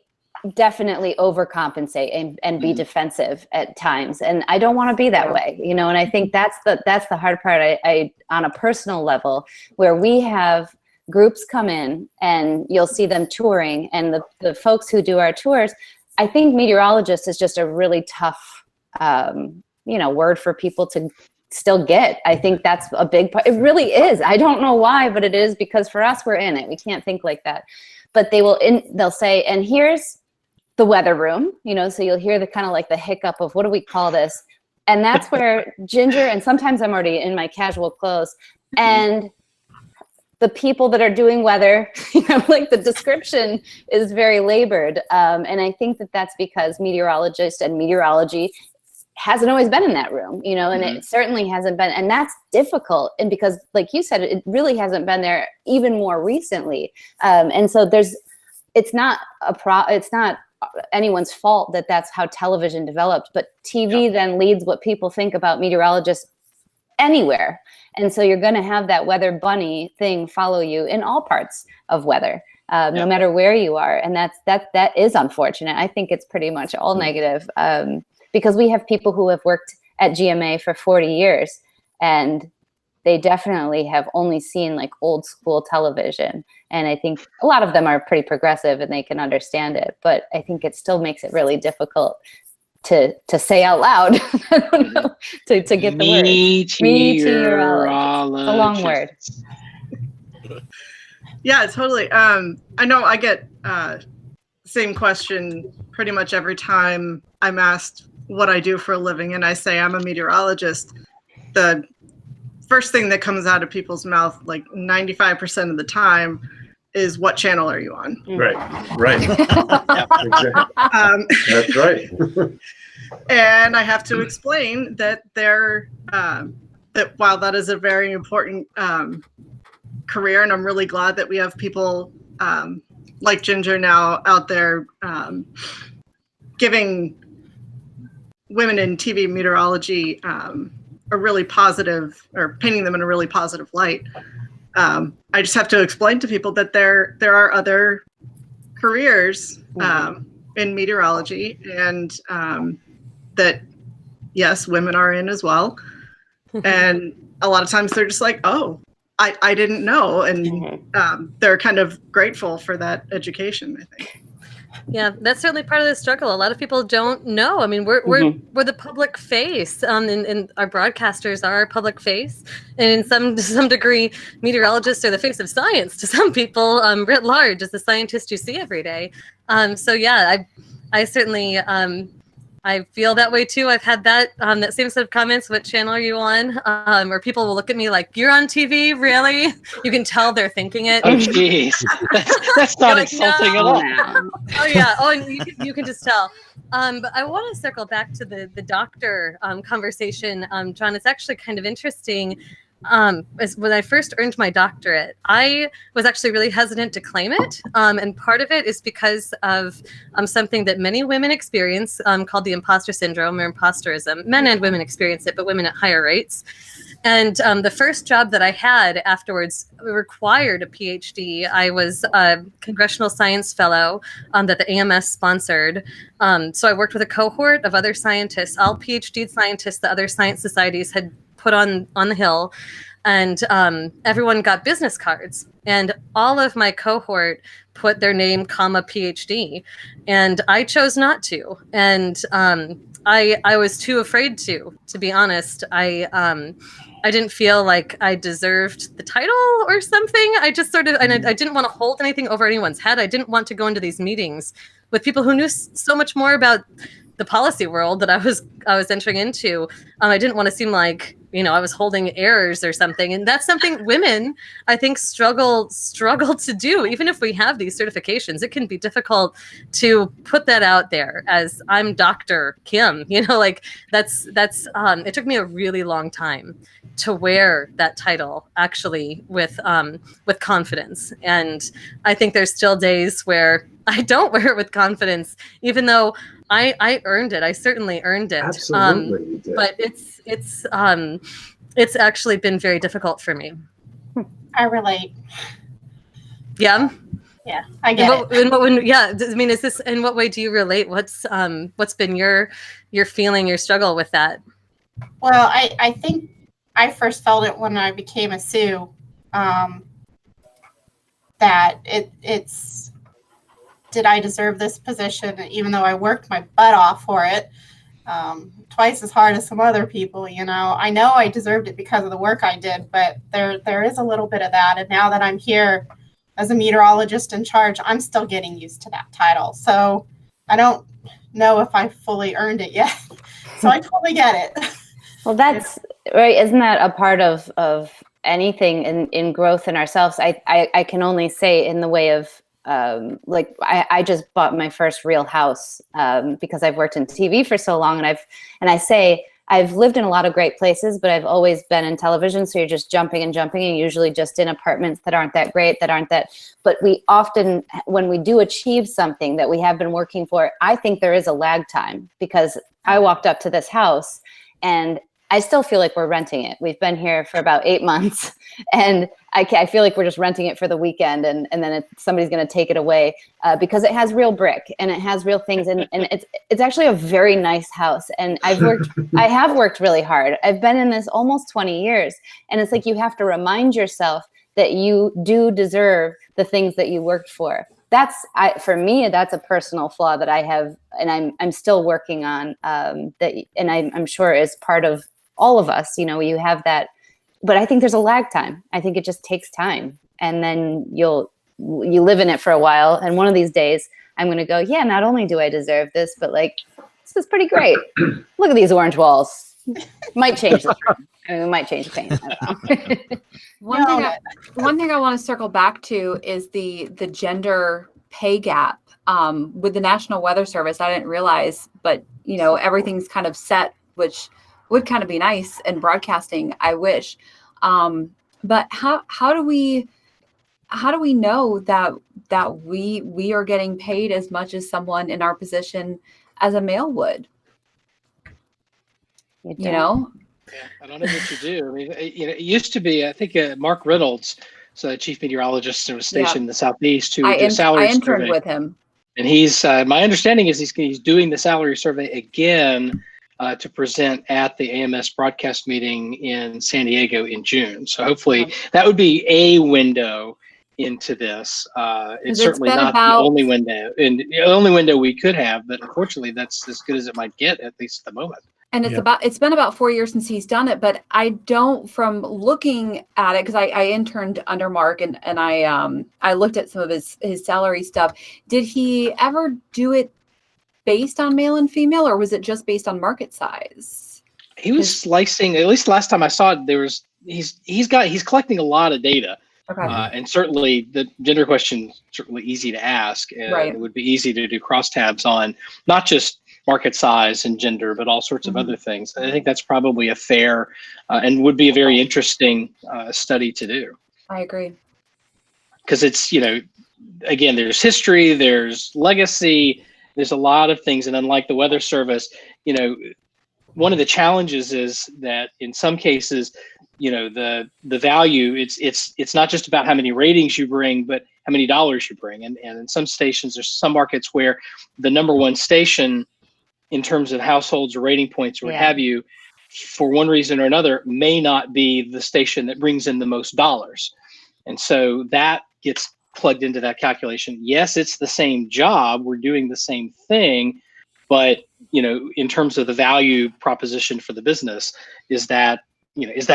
definitely overcompensate and be defensive at times, and I don't want to be that way, and I think that's the hard part. I on a personal level, where we have groups come in and you'll see them touring, and the folks who do our tours, I think meteorologist is just a really tough word for people to still get. I think that's a big part. It really is. I don't know why, but it is, because for us, we're in it. We can't think like that. But they'll say, and here's the weather room, so you'll hear the kind of like the hiccup of what do we call this? And that's where Ginger, and sometimes I'm already in my casual clothes, and the people that are doing weather, like the description is very labored. And I think that's because meteorologists and meteorology hasn't always been in that room, and it certainly hasn't been, and that's difficult. And because, like you said, it really hasn't been there even more recently. And so it's not anyone's fault that that's how television developed, but TV then leads what people think about meteorologists anywhere. And so you're going to have that weather bunny thing follow you in all parts of weather, no matter where you are. And that is unfortunate. I think it's pretty much all negative, because we have people who have worked at GMA for 40 years, and they definitely have only seen like old school television. And I think a lot of them are pretty progressive and they can understand it, but I think it still makes it really difficult to say out loud, I don't know, to get the word. Meteorologist. A long word.
Yeah, totally. I know I get same question pretty much every time I'm asked what I do for a living, and I say I'm a meteorologist. The first thing that comes out of people's mouth, like 95% of the time, is what channel are you on?
Right. Exactly. That's right.
And I have to explain that that while that is a very important career, and I'm really glad that we have people like Ginger now out there giving women in TV meteorology a really positive, or painting them in a really positive light. I just have to explain to people that there are other careers in meteorology, and that yes, women are in as well. And a lot of times they're just like, oh, I didn't know. And they're kind of grateful for that education, I think.
Yeah, that's certainly part of the struggle. A lot of people don't know. I mean, we're the public face, and our broadcasters are our public face, and to some degree, meteorologists are the face of science to some people, writ large, as the scientist you see every day. So yeah, I certainly I feel that way too. I've had that same set of comments. What channel are you on? Or people will look at me like, "You're on TV, really?" You can tell they're thinking it.
Oh, jeez, that's not
like,
insulting
no.
at all.
Oh yeah. Oh, and you can just tell. But I want to circle back to the doctor conversation, John. It's actually kind of interesting. When I first earned my doctorate, I was actually really hesitant to claim it. And part of it is because of something that many women experience called the imposter syndrome or imposterism. Men and women experience it, but women at higher rates. And the first job that I had afterwards required a PhD. I was a congressional science fellow that the AMS sponsored. So I worked with a cohort of other scientists, all PhD scientists that other science societies had put on the Hill, and everyone got business cards, and all of my cohort put their name, comma, PhD, and I chose not to, and I was too afraid to be honest. I didn't feel like I deserved the title or something. I just sort of, and I didn't want to hold anything over anyone's head. I didn't want to go into these meetings with people who knew so much more about the policy world that I was entering into. I didn't want to seem like, I was holding errors or something. And that's something women, I think, struggle to do. Even if we have these certifications, it can be difficult to put that out there as I'm Dr. Kim, like that's it took me a really long time to wear that title actually with confidence. And I think there's still days where I don't wear it with confidence, even though I earned it. I certainly earned it.
Absolutely, you did.
But it's actually been very difficult for me.
I relate.
Yeah.
Yeah, I get
it. I mean, is this, in what way do you relate? What's been your feeling, your struggle with that?
Well, I think I first felt it when I became a Sioux. That it's did I deserve this position, even though I worked my butt off for it, twice as hard as some other people, I know I deserved it because of the work I did, but there is a little bit of that. And now that I'm here as a meteorologist in charge, I'm still getting used to that title. So I don't know if I fully earned it yet. So I totally get it.
Well, that's right. Isn't that a part of anything in growth in ourselves? I can only say in the way of, I just bought my first real house because I've worked in TV for so long, and I say I've lived in a lot of great places, but I've always been in television. So you're just jumping and usually just in apartments that aren't that great, but we often, when we do achieve something that we have been working for, I think there is a lag time, because I walked up to this house and I still feel like we're renting it. We've been here for about 8 months, and I feel like we're just renting it for the weekend, and then somebody's going to take it away because it has real brick and it has real things, and it's actually a very nice house. And I have worked really hard. I've been in this almost 20 years, and it's like you have to remind yourself that you do deserve the things that you worked for. For me, that's a personal flaw that I have, and I'm still working on. That, and I'm sure is part of all of us. You have that, but I think there's a lag time. I think it just takes time, and then you live in it for a while. And one of these days, I'm going to go, yeah. Not only do I deserve this, but like this is pretty great. Look at these orange walls. Might change the paint. I mean, we might change the paint. I don't know.
One thing I want to circle back to is the gender pay gap with the National Weather Service. I didn't realize, but everything's kind of set, which would kind of be nice in broadcasting. I wish, but how do we know that we are getting paid as much as someone in our position as a male would?
Yeah, I don't know what you do. I mean, it used to be, I think Mark Reynolds, so chief meteorologist, who was stationed in the Southeast, who did a salary survey.
I interned with him.
And he's, my understanding is he's doing the salary survey again to present at the AMS broadcast meeting in San Diego in June. So hopefully that would be a window into this. It's certainly not the only window, and the only window we could have, but unfortunately that's as good as it might get, at least at the moment.
And it's been about 4 years since he's done it, but I don't, from looking at it, because I interned under Mark and I looked at some of his salary stuff. Did he ever do it based on male and female, or was it just based on market size?
He was slicing, at least last time I saw it, he's collecting a lot of data.
Okay.
And certainly the gender question certainly easy to ask, and it would be easy to do crosstabs on not just market size and gender, but all sorts of other things. I think that's probably a fair and would be a very interesting study to do.
I agree.
Because it's, again, there's history, there's legacy, there's a lot of things. And unlike the Weather Service, one of the challenges is that in some cases, the value, it's not just about how many ratings you bring, but how many dollars you bring. And in some stations, there's some markets where the number one station in terms of households or rating points or what have you, for one reason or another, may not be the station that brings in the most dollars. And so that gets plugged into that calculation. Yes, it's the same job, we're doing the same thing, but in terms of the value proposition for the business, is that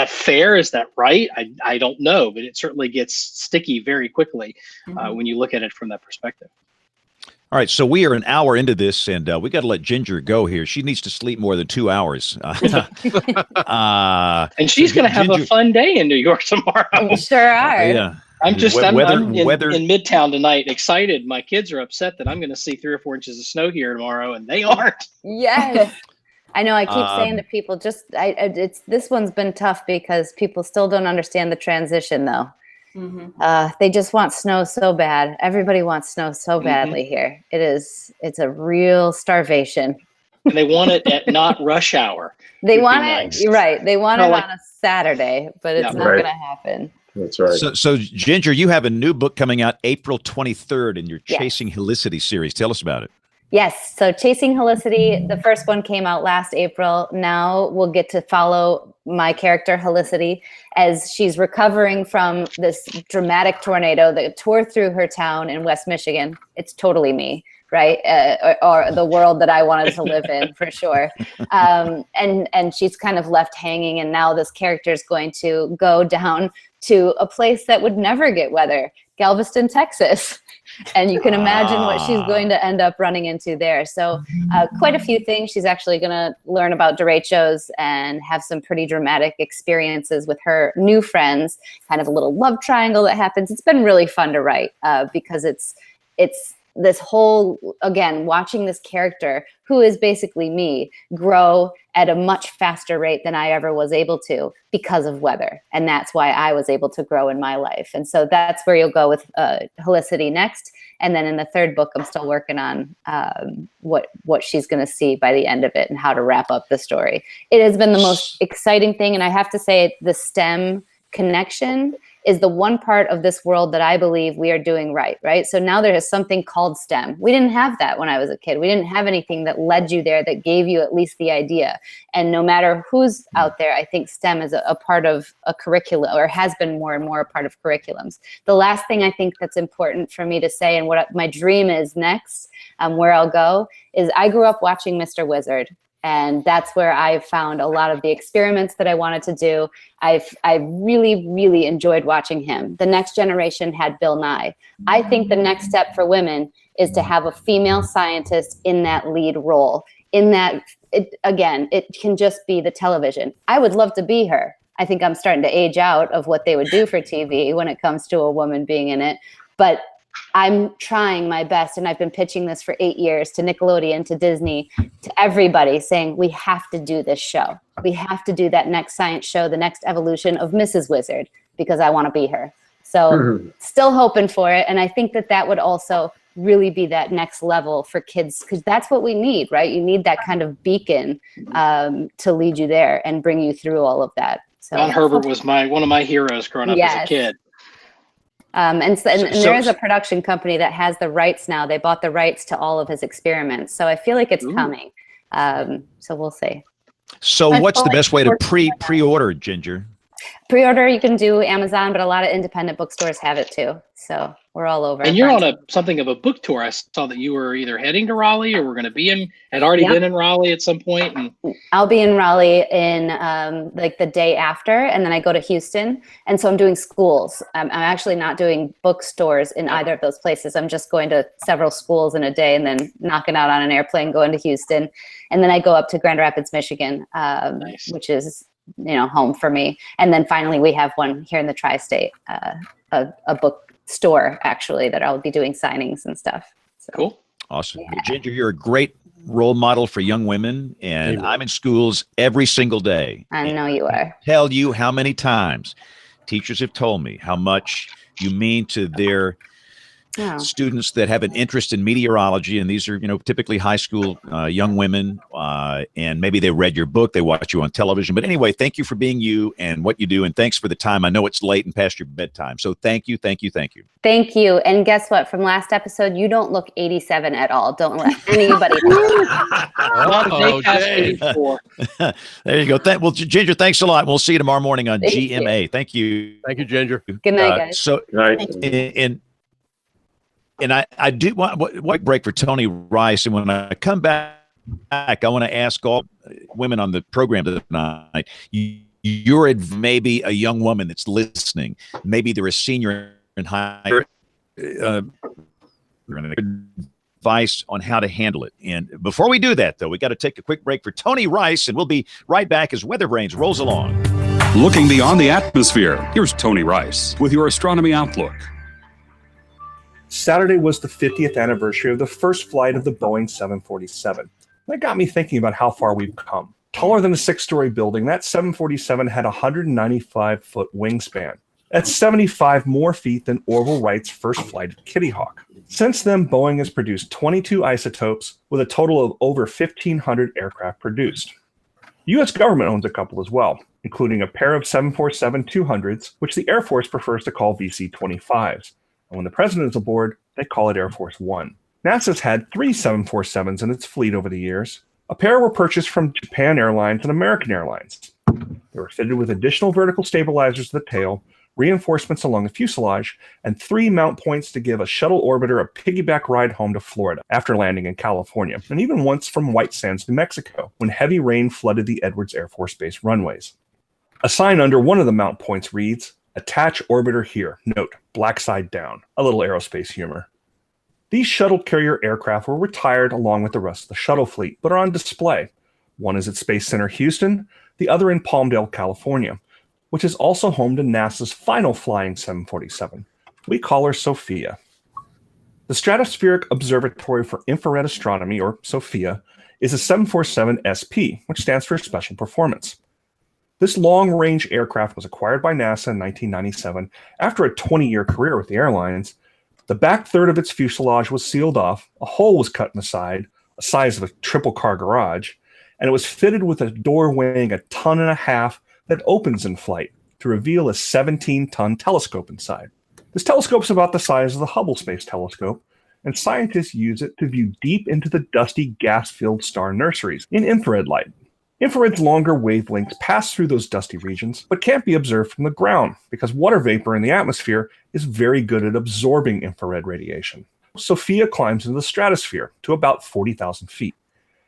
fair? Is that right? I don't know, but it certainly gets sticky very quickly when you look at it from that perspective.
All right, so we are an hour into this, and we got to let Ginger go here. She needs to sleep more than 2 hours.
And she's going to have a fun day in New York tomorrow.
We sure are.
Yeah.
I'm in Midtown tonight, excited. My kids are upset that I'm going to see 3 or 4 inches of snow here tomorrow, and they aren't.
Yes. I know. I keep saying to people, this one's been tough because people still don't understand the transition, though. They just want snow so bad. Everybody wants snow so badly here. It's a real starvation.
And they want it at not rush hour.
They want it, you're right. They want it on a Saturday, but it's not going to happen.
That's right.
So Ginger, you have a new book coming out April 23rd in your Chasing Helicity series. Tell us about it.
Yes. So Chasing Helicity, the first one came out last April. Now we'll get to follow my character Helicity as she's recovering from this dramatic tornado that tore through her town in West Michigan. It's totally me, right? Or the world that I wanted to live in, for sure. And she's kind of left hanging. And now this character is going to go down to a place that would never get weather, Galveston, Texas. And you can imagine what she's going to end up running into there. So quite a few things. She's actually going to learn about derechos and have some pretty dramatic experiences with her new friends, kind of a little love triangle that happens. It's been really fun to write because it's this whole, again, watching this character who is basically me grow at a much faster rate than I ever was able to because of weather. And that's why I was able to grow in my life. And so that's where you'll go with Helicity next. And then in the third book, I'm still working on what she's going to see by the end of it and how to wrap up the story. It has been the most exciting thing. And I have to say, the STEM connection is the one part of this world that I believe we are doing right? So now there is something called STEM. We didn't have that when I was a kid. We didn't have anything that led you there, that gave you at least the idea. And no matter who's out there, I think STEM is a part of a curriculum, or has been more and more a part of curriculums. The last thing I think that's important for me to say, and what my dream is next, where I'll go, is I grew up watching Mr. Wizard. And that's where I found a lot of the experiments that I wanted to do. I really, really enjoyed watching him. The next generation had Bill Nye. I think the next step for women is to have a female scientist in that lead role. In that, it can just be the television. I would love to be her. I think I'm starting to age out of what they would do for TV when it comes to a woman being in it. But I'm trying my best, and I've been pitching this for 8 years to Nickelodeon, to Disney, to everybody, saying we have to do this show. We have to do that next science show, the next evolution of Mrs. Wizard, because I want to be her. So still hoping for it. And I think that would also really be that next level for kids, because that's what we need, right? You need that kind of beacon to lead you there and bring you through all of that. So
Ron Herbert was one of my heroes growing up as a kid.
And there is a production company that has the rights now. They bought the rights to all of his experiments. So I feel like it's coming. So we'll see.
So what's the best way to pre-order, Ginger?
Pre-order, you can do Amazon, but a lot of independent bookstores have it too. So we're all over.
And you're on something of a book tour. I saw that you were either heading to Raleigh or were going to be had already been in Raleigh at some point. And
I'll be in Raleigh in like the day after, and then I go to Houston. And so I'm doing schools. I'm actually not doing bookstores in either of those places. I'm just going to several schools in a day and then knocking out on an airplane, going to Houston. And then I go up to Grand Rapids, Michigan, which is home for me. And then finally we have one here in the tri-state, a book store actually, that I'll be doing signings and stuff. So,
cool.
Awesome. Yeah. Ginger, you're a great role model for young women, and I'm in schools every single day.
I know you are.
Tell you how many times teachers have told me how much you mean to their students that have an interest in meteorology, and these are typically high school young women, and maybe they read your book, they watch you on television. But anyway, thank you for being you and what you do, and thanks for the time. I know it's late and past your bedtime, so thank you.
Thank you. And guess what? From last episode, you don't look 87 at all. Don't let anybody
There you go. Well, Ginger, thanks a lot. We'll see you tomorrow morning on GMA. Thank you.
Thank you, Ginger.
Good night, guys.
So, And I do want break for Tony Rice. And when I come back, I want to ask all women on the program tonight, you're maybe a young woman that's listening. Maybe they're a senior in higher advice on how to handle it. And before we do that, though, we got to take a quick break for Tony Rice, and we'll be right back as WeatherBrains rolls along.
Looking beyond the atmosphere, here's Tony Rice with your Astronomy Outlook.
Saturday was the 50th anniversary of the first flight of the Boeing 747. That got me thinking about how far we've come. Taller than a 6-story building, that 747 had a 195-foot wingspan. That's 75 more feet than Orville Wright's first flight at Kitty Hawk. Since then, Boeing has produced 22 isotopes with a total of over 1,500 aircraft produced. The U.S. government owns a couple as well, including a pair of 747-200s, which the Air Force prefers to call VC-25s. And when the president is aboard, they call it Air Force One. NASA's had 3 747s in its fleet over the years. A pair were purchased from Japan Airlines and American Airlines. They were fitted with additional vertical stabilizers to the tail, reinforcements along the fuselage, and 3 mount points to give a shuttle orbiter a piggyback ride home to Florida after landing in California, and even once from White Sands, New Mexico, when heavy rain flooded the Edwards Air Force Base runways. A sign under one of the mount points reads, "Attach orbiter here. Note, black side down." A little aerospace humor. These shuttle carrier aircraft were retired along with the rest of the shuttle fleet, but are on display. One is at Space Center Houston, the other in Palmdale, California, which is also home to NASA's final flying 747. We call her Sophia. The Stratospheric Observatory for Infrared Astronomy, or SOFIA, is a 747 SP, which stands for Special Performance. This long-range aircraft was acquired by NASA in 1997 after a 20-year career with the airlines. The back third of its fuselage was sealed off, a hole was cut in the side, the size of a triple-car garage, and it was fitted with a door weighing 1.5 tons that opens in flight to reveal a 17-ton telescope inside. This telescope is about the size of the Hubble Space Telescope, and scientists use it to view deep into the dusty gas-filled star nurseries in infrared light. Infrared's longer wavelengths pass through those dusty regions, but can't be observed from the ground because water vapor in the atmosphere is very good at absorbing infrared radiation. SOFIA climbs into the stratosphere to about 40,000 feet.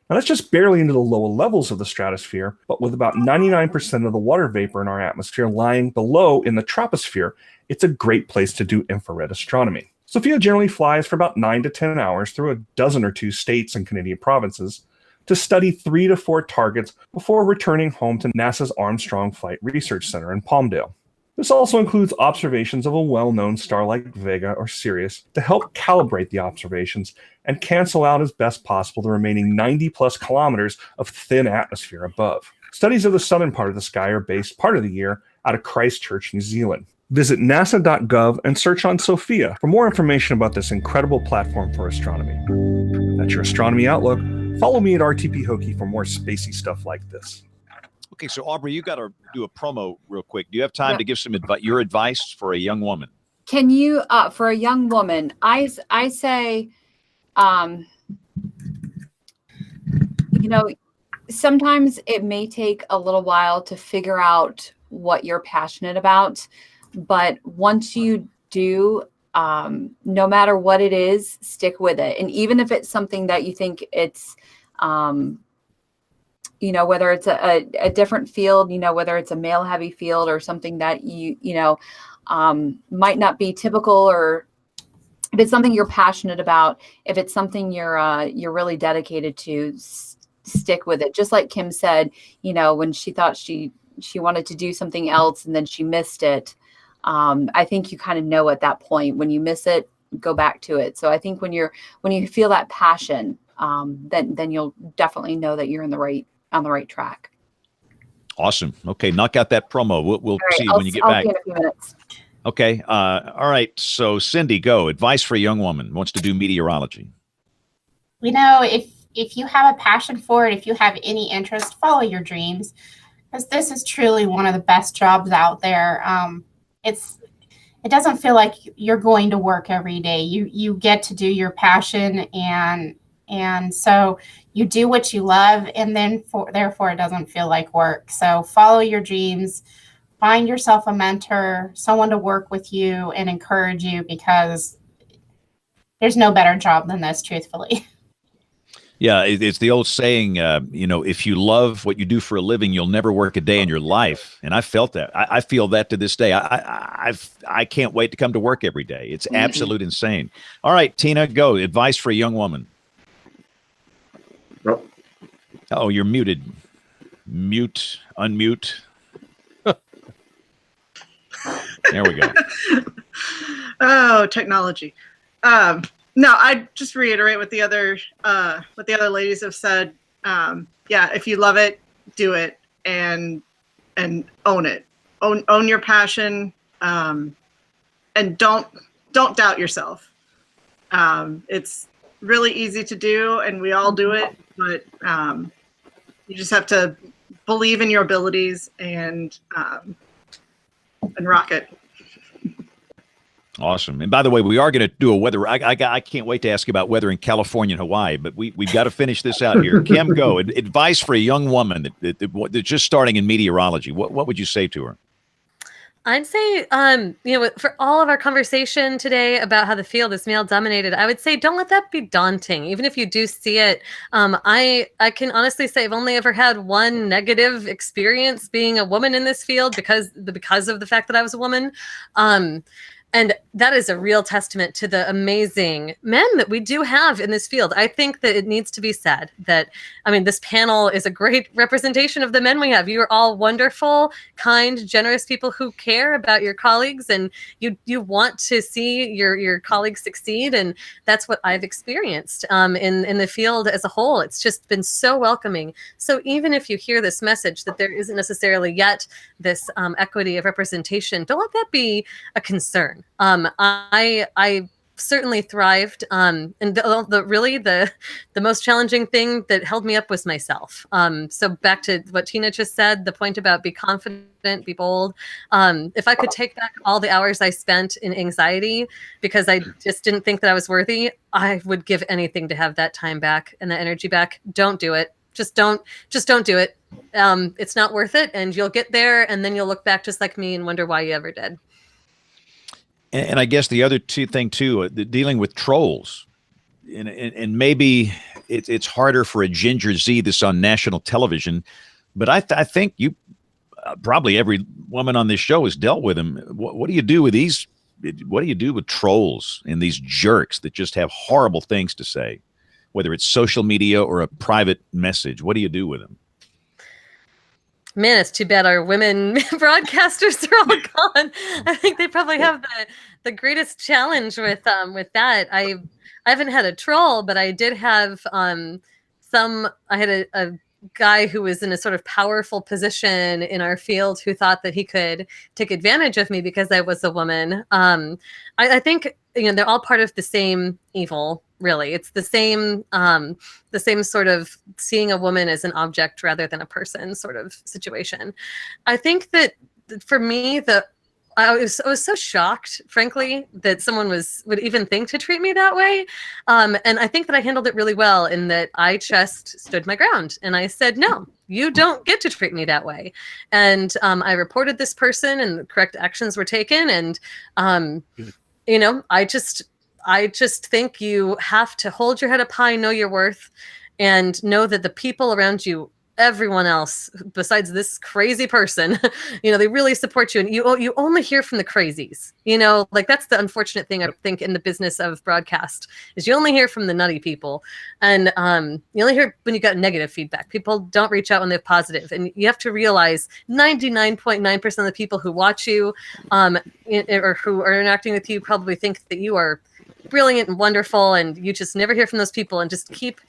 Now that's just barely into the lower levels of the stratosphere, but with about 99% of the water vapor in our atmosphere lying below in the troposphere, it's a great place to do infrared astronomy. SOFIA generally flies for about 9 to 10 hours through a dozen or two states and Canadian provinces to study 3 to 4 targets before returning home to NASA's Armstrong Flight Research Center in Palmdale. This also includes observations of a well-known star like Vega or Sirius to help calibrate the observations and cancel out as best possible the remaining 90-plus kilometers of thin atmosphere above. Studies of the southern part of the sky are based part of the year out of Christchurch, New Zealand. Visit nasa.gov and search on SOFIA for more information about this incredible platform for astronomy. That's your Astronomy Outlook. Follow me at RTP Hokie for more spacey stuff like this.
Okay, so Aubrey, you got to do a promo real quick. Do you have time to give some your advice for a young woman?
Can you, for a young woman, I say, sometimes it may take a little while to figure out what you're passionate about, but once you do, no matter what it is, stick with it. And even if it's something that you think it's, whether it's a different field, whether it's a male heavy field or something that might not be typical, or if it's something you're passionate about, if it's something you're really dedicated to, stick with it. Just like Kim said, when she thought she wanted to do something else and then she missed it. I think you kind of know at that point, when you miss it, go back to it. So I think when you feel that passion, then you'll definitely know that you're on the right track.
Awesome. Okay, knock out that promo. We'll see when you get back.
I'll see you in a few minutes.
Okay. All right. So Cindy, go. Advice for a young woman who wants to do meteorology.
If you have a passion for it, if you have any interest, follow your dreams, because this is truly one of the best jobs out there. It doesn't feel like you're going to work every day. You get to do your passion, and so you do what you love, and then therefore it doesn't feel like work. So follow your dreams, find yourself a mentor, someone to work with you and encourage you, because there's no better job than this, truthfully.
Yeah, it's the old saying, if you love what you do for a living, you'll never work a day in your life. And I felt that. I feel that to this day. I can't wait to come to work every day. It's absolute insane. All right, Tina, go. Advice for a young woman. Oh, you're muted. Mute, unmute. There we go.
Oh, technology. No, I just reiterate what the other ladies have said. If you love it, do it, and own it. Own your passion, and don't doubt yourself. It's really easy to do, and we all do it, but you just have to believe in your abilities and rock it.
Awesome. And by the way, we are going to do a weather. I can't wait to ask you about weather in California and Hawaii, but we've got to finish this out here. Kim, go. Advice for a young woman that's just starting in meteorology. What would you say to her?
I'd say, for all of our conversation today about how the field is male dominated, I would say don't let that be daunting. Even if you do see it, I can honestly say I've only ever had one negative experience being a woman in this field because of the fact that I was a woman. And that is a real testament to the amazing men that we do have in this field. I think that it needs to be said that, I mean, this panel is a great representation of the men we have. You are all wonderful, kind, generous people who care about your colleagues, and you want to see your colleagues succeed. And that's what I've experienced in the field as a whole. It's just been so welcoming. So even if you hear this message that there isn't necessarily yet this equity of representation, don't let that be a concern. I certainly thrived, and the most challenging thing that held me up was myself. So back to what Tina just said, the point about be confident, be bold. If I could take back all the hours I spent in anxiety because I just didn't think that I was worthy, I would give anything to have that time back and that energy back. Don't do it. Just don't do it. It's not worth it, and you'll get there, and then you'll look back just like me and wonder why you ever did.
And I guess the other thing too, dealing with trolls, and maybe it's harder for a Ginger Z this on national television, but I think you probably every woman on this show has dealt with them. What do you do with these? What do you do with trolls and these jerks that just have horrible things to say, whether it's social media or a private message? What do you do with them?
Man, it's too bad our women broadcasters are all gone. I think they probably have the greatest challenge with that. I haven't had a troll, but I did have I had a guy who was in a sort of powerful position in our field who thought that he could take advantage of me because I was a woman. I think they're all part of the same evil. Really, it's the same sort of seeing a woman as an object rather than a person sort of situation. I think that for me, I was so shocked, frankly, that someone would even think to treat me that way. And I think that I handled it really well in that I just stood my ground and I said, no, you don't get to treat me that way. And I reported this person and the correct actions were taken. And, I just think you have to hold your head up high, know your worth, and know that the people around you, everyone else besides this crazy person, they really support you. And you only hear from the crazies, like that's the unfortunate thing I think in the business of broadcast is you only hear from the nutty people. And you only hear when you got negative feedback. People don't reach out when they have positive. And you have to realize 99.9% of the people who watch you or who are interacting with you probably think that you are brilliant and wonderful, and you just never hear from those people, and just keep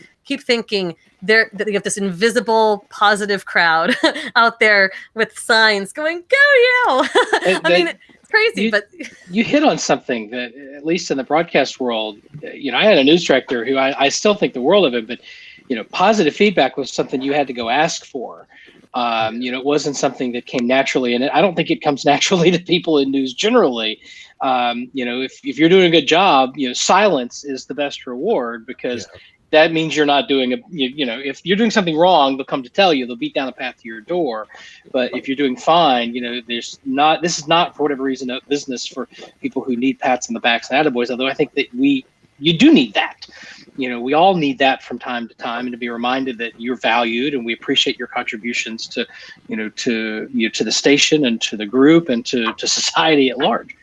thinking that you have this invisible positive crowd out there with signs going, go you. I mean, it's crazy, but
you hit on something that, at least in the broadcast world, I had a news director who I still think the world of him, but positive feedback was something you had to go ask for. It wasn't something that came naturally, and I don't think it comes naturally to people in news generally. If you're doing a good job, silence is the best reward, because that means you're not doing if you're doing something wrong, they'll come to tell you, they'll beat down the path to your door. But if you're doing fine, this is not for whatever reason a business for people who need pats on the backs and attaboys, although I think that you do need that. We all need that from time to time, and to be reminded that you're valued, and we appreciate your contributions to the station and to the group and to society at large.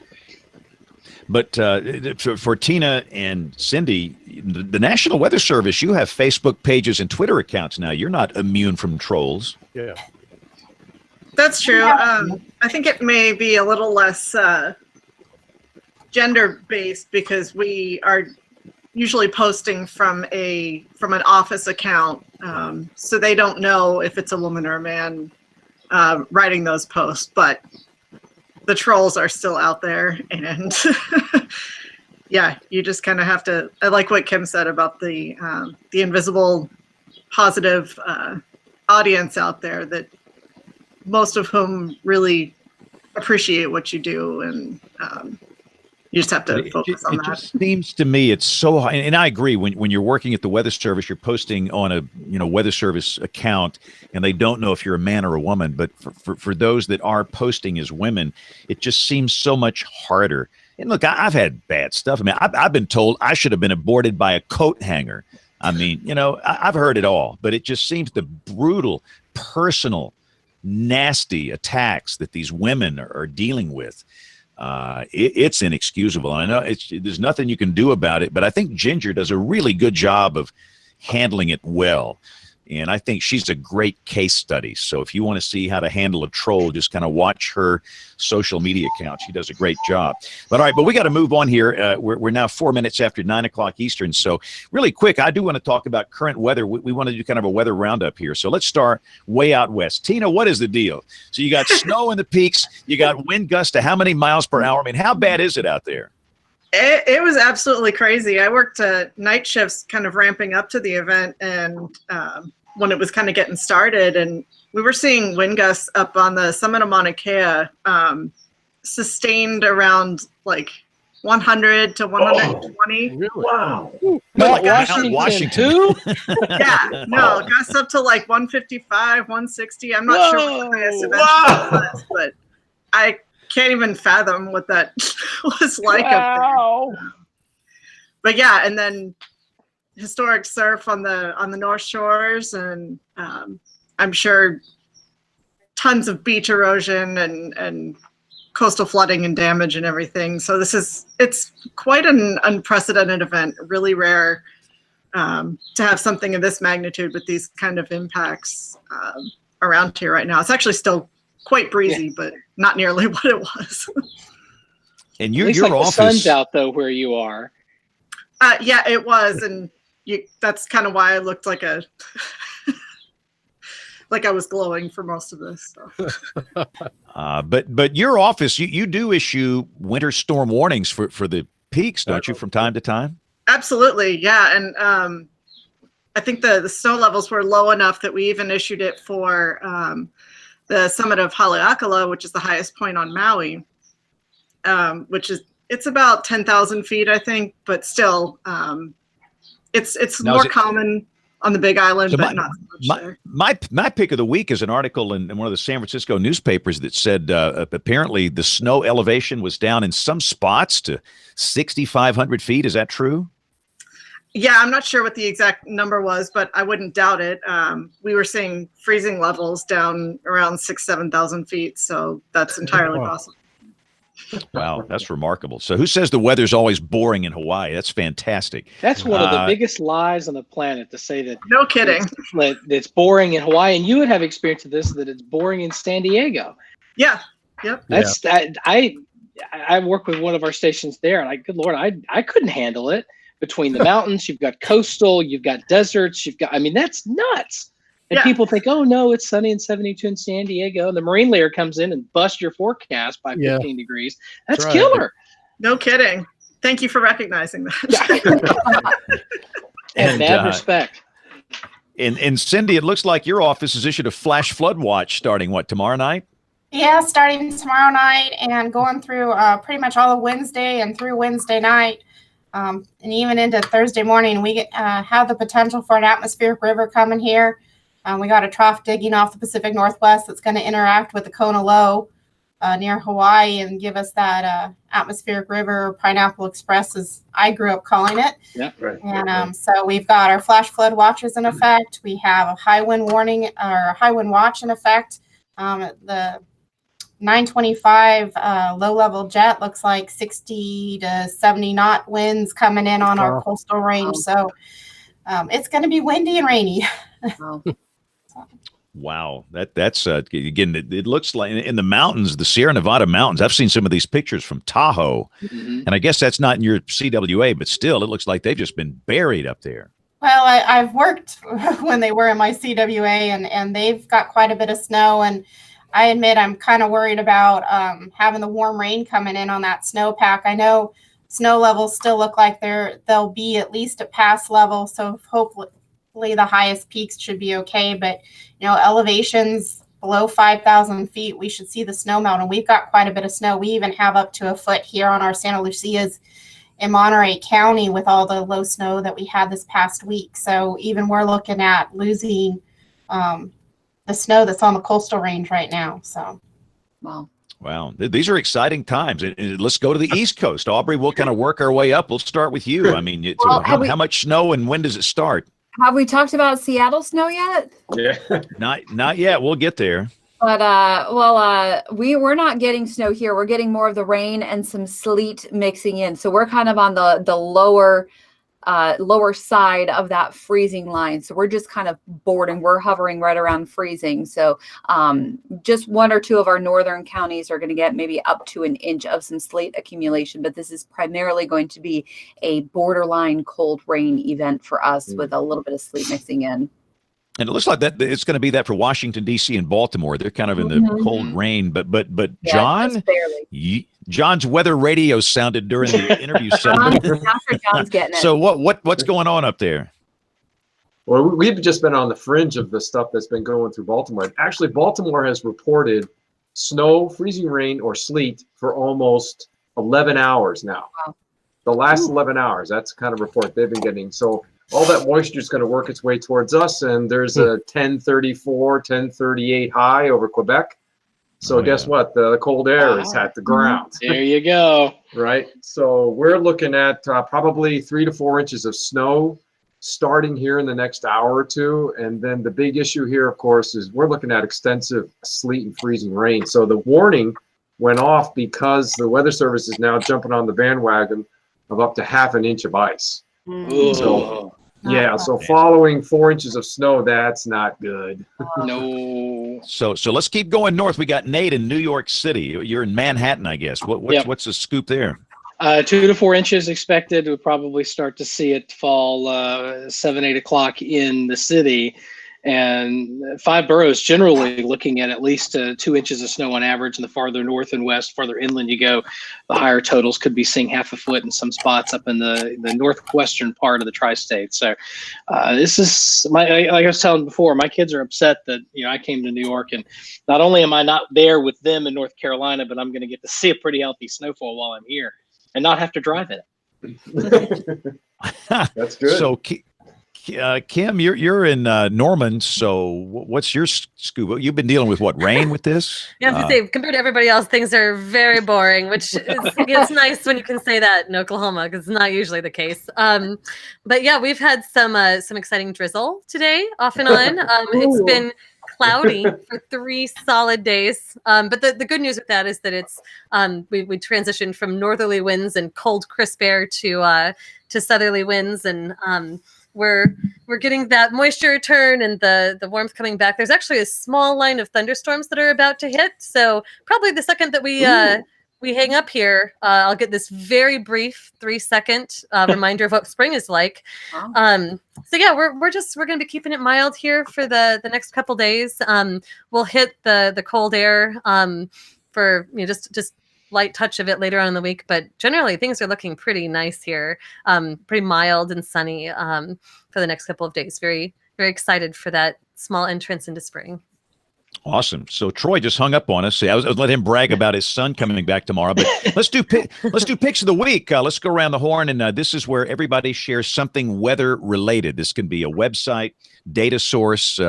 But for Tina and Cindy, the National Weather Service, you have Facebook pages and Twitter accounts now. You're not immune from trolls.
Yeah,
that's true. I think it may be a little less gender-based because we are usually posting from an office account, so they don't know if it's a woman or a man writing those posts, but the trolls are still out there. And you just kind of have to, I like what Kim said about the invisible positive audience out there, that most of whom really appreciate what you do, and you just have to focus on that. It
just seems to me it's so high, and I agree. When you're working at the Weather Service, you're posting on a Weather Service account, and they don't know if you're a man or a woman. But for those that are posting as women, it just seems so much harder. And look, I've had bad stuff. I mean, I've been told I should have been aborted by a coat hanger. I mean, I've heard it all, but it just seems the brutal, personal, nasty attacks that these women are dealing with. it's inexcusable. I know there's nothing you can do about it, but I think Ginger does a really good job of handling it well. And I think she's a great case study. So if you want to see how to handle a troll, just kind of watch her social media account. She does a great job. But all right, but we got to move on here. We're now 4 minutes after 9 o'clock Eastern. So really quick, I do want to talk about current weather. We want to do kind of a weather roundup here. So let's start way out west. Tina, what is the deal? So you got snow in the peaks. You got wind gusts to how many miles per hour? I mean, how bad is it out there?
It was absolutely crazy. I worked night shifts kind of ramping up to the event, and when it was kind of getting started, and we were seeing wind gusts up on the summit of Mauna Kea, sustained around like 100 to 120.
Really?
Wow.
Not
Washington.
Who?
Yeah, no, gusts up to like 155, 160. I'm not sure what the highest event was, but I can't even fathom what that was like up there. But yeah, and then historic surf on the North Shores, and I'm sure tons of beach erosion and coastal flooding and damage and everything. So it's quite an unprecedented event, really rare to have something of this magnitude with these kind of impacts around here right now. It's actually still quite breezy, but not nearly what it was.
And
At least
your
like
office,
the sun's out though where you are.
Yeah, it was, and that's kind of why I looked like like I was glowing for most of this. So.
But your office, you do issue winter storm warnings for the peaks, don't you, from time to time?
Absolutely, yeah, and I think the snow levels were low enough that we even issued it for the summit of Haleakala, which is the highest point on Maui, it's about 10,000 feet, I think, but still, it's
now,
more common on the Big Island,
so
but not so much there.
My pick of the week is an article in one of the San Francisco newspapers that said apparently the snow elevation was down in some spots to 6,500 feet. Is that true?
Yeah, I'm not sure what the exact number was, but I wouldn't doubt it. We were seeing freezing levels down around 7,000 feet, so that's entirely possible.
Wow, that's remarkable. So who says the weather's always boring in Hawaii? That's fantastic.
That's one of the biggest lies on the planet, to say that.
No kidding.
It's boring in Hawaii, and you would have experience of this, that it's boring in San Diego.
Yeah. Yep.
I work with one of our stations there, and good Lord, I couldn't handle it. Between the mountains, you've got coastal, you've got deserts, that's nuts. And people think, oh no, it's sunny and 72 in San Diego, and the marine layer comes in and busts your forecast by 15 degrees. That's right. Killer.
No kidding. Thank you for recognizing that.
And mad respect.
And Cindy, it looks like your office has issued a flash flood watch starting tomorrow night?
Yeah, starting tomorrow night and going through pretty much all of Wednesday and through Wednesday night. And even into Thursday morning, we have the potential for an atmospheric river coming here. We got a trough digging off the Pacific Northwest that's going to interact with the Kona Low near Hawaii and give us that atmospheric river, Pineapple Express, as I grew up calling it.
Yeah, right.
And so we've got our flash flood watches in effect. We have a high wind warning or high wind watch in effect. The 925 low-level jet looks like 60 to 70 knot winds coming in on our coastal range. So it's going to be windy and rainy.
Wow. That's again, it looks like in the mountains, the Sierra Nevada mountains. I've seen some of these pictures from Tahoe, and I guess that's not in your CWA, but still, it looks like they've just been buried up there.
Well, I've worked when they were in my CWA, and they've got quite a bit of snow, and I admit I'm kind of worried about having the warm rain coming in on that snowpack. I know snow levels still look like they'll be at least at pass level, so hopefully the highest peaks should be okay. But elevations below 5,000 feet, we should see the snow melt, and we've got quite a bit of snow. We even have up to a foot here on our Santa Lucias in Monterey County with all the low snow that we had this past week. So even we're looking at losing the snow that's on the coastal range right now. So,
wow. These are exciting times. And let's go to the East Coast. Aubrey, we'll kind of work our way up. We'll start with you. I mean, how much snow and when does it start?
Have we talked about Seattle snow yet?
Yeah.
Not yet. We'll get there.
But we're not getting snow here. We're getting more of the rain and some sleet mixing in. So we're kind of on the lower side of that freezing line. So we're just kind of bordering. We're hovering right around freezing. So just one or two of our northern counties are going to get maybe up to an inch of some sleet accumulation. But this is primarily going to be a borderline cold rain event for us with a little bit of sleet mixing in.
And it looks like that it's going to be that for Washington, D.C. and Baltimore. They're kind of in the cold rain. But
Yeah,
John,
just barely.
John's weather radio sounded during the interview segment.
John's getting it.
So what's going on up there?
Well, we've just been on the fringe of the stuff that's been going through Baltimore. Actually, Baltimore has reported snow, freezing rain, or sleet for almost 11 hours now.
Wow.
The last 11 hours, that's the kind of report they've been getting. So all that moisture is going to work its way towards us, and there's a 1034, 1038 high over Quebec. So guess what? The cold air is at the ground.
There you go.
Right? So we're looking at probably 3 to 4 inches of snow starting here in the next hour or two. And then the big issue here, of course, is we're looking at extensive sleet and freezing rain. So the warning went off because the Weather Service is now jumping on the bandwagon of up to half an inch of ice. So, so following 4 inches of snow, that's not good.
No.
So let's keep going north. We got Nate in New York City. You're in Manhattan, I guess. What's the scoop there?
2 to 4 inches expected. We'll probably start to see it fall 7, 8 o'clock in the city. And 5 boroughs generally looking at least 2 inches of snow on average. And the farther north and west, farther inland you go, the higher totals could be seeing half a foot in some spots up in the northwestern part of the tri-state. So this is, like I was telling before, my kids are upset that I came to New York, and not only am I not there with them in North Carolina, but I'm going to get to see a pretty healthy snowfall while I'm here and not have to drive in it.
That's good.
So Kim, you're in Norman. So what's your scoop? You've been dealing with rain with this?
Yeah, I have to say, compared to everybody else, things are very boring, which is it's nice when you can say that in Oklahoma, because it's not usually the case. But yeah, we've had some exciting drizzle today, off and on. It's been cloudy for 3 solid days. But the good news with that is that it's we transitioned from northerly winds and cold, crisp air to southerly winds, and we're getting that moisture return and the warmth coming back. There's actually a small line of thunderstorms that are about to hit. So probably the second that we hang up here, I'll get this very brief 3-second reminder of what spring is like. So yeah, we're going to be keeping it mild here for the next couple days. We'll hit the cold air for just light touch of it later on in the week, but generally things are looking pretty nice here, pretty mild and sunny for the next couple of days. Very, very excited for that small entrance into spring.
Awesome. So Troy just hung up on us. I was let him brag about his son coming back tomorrow, but let's do picks of the week. Let's go around the horn, and this is where everybody shares something weather related. This can be a website, data source,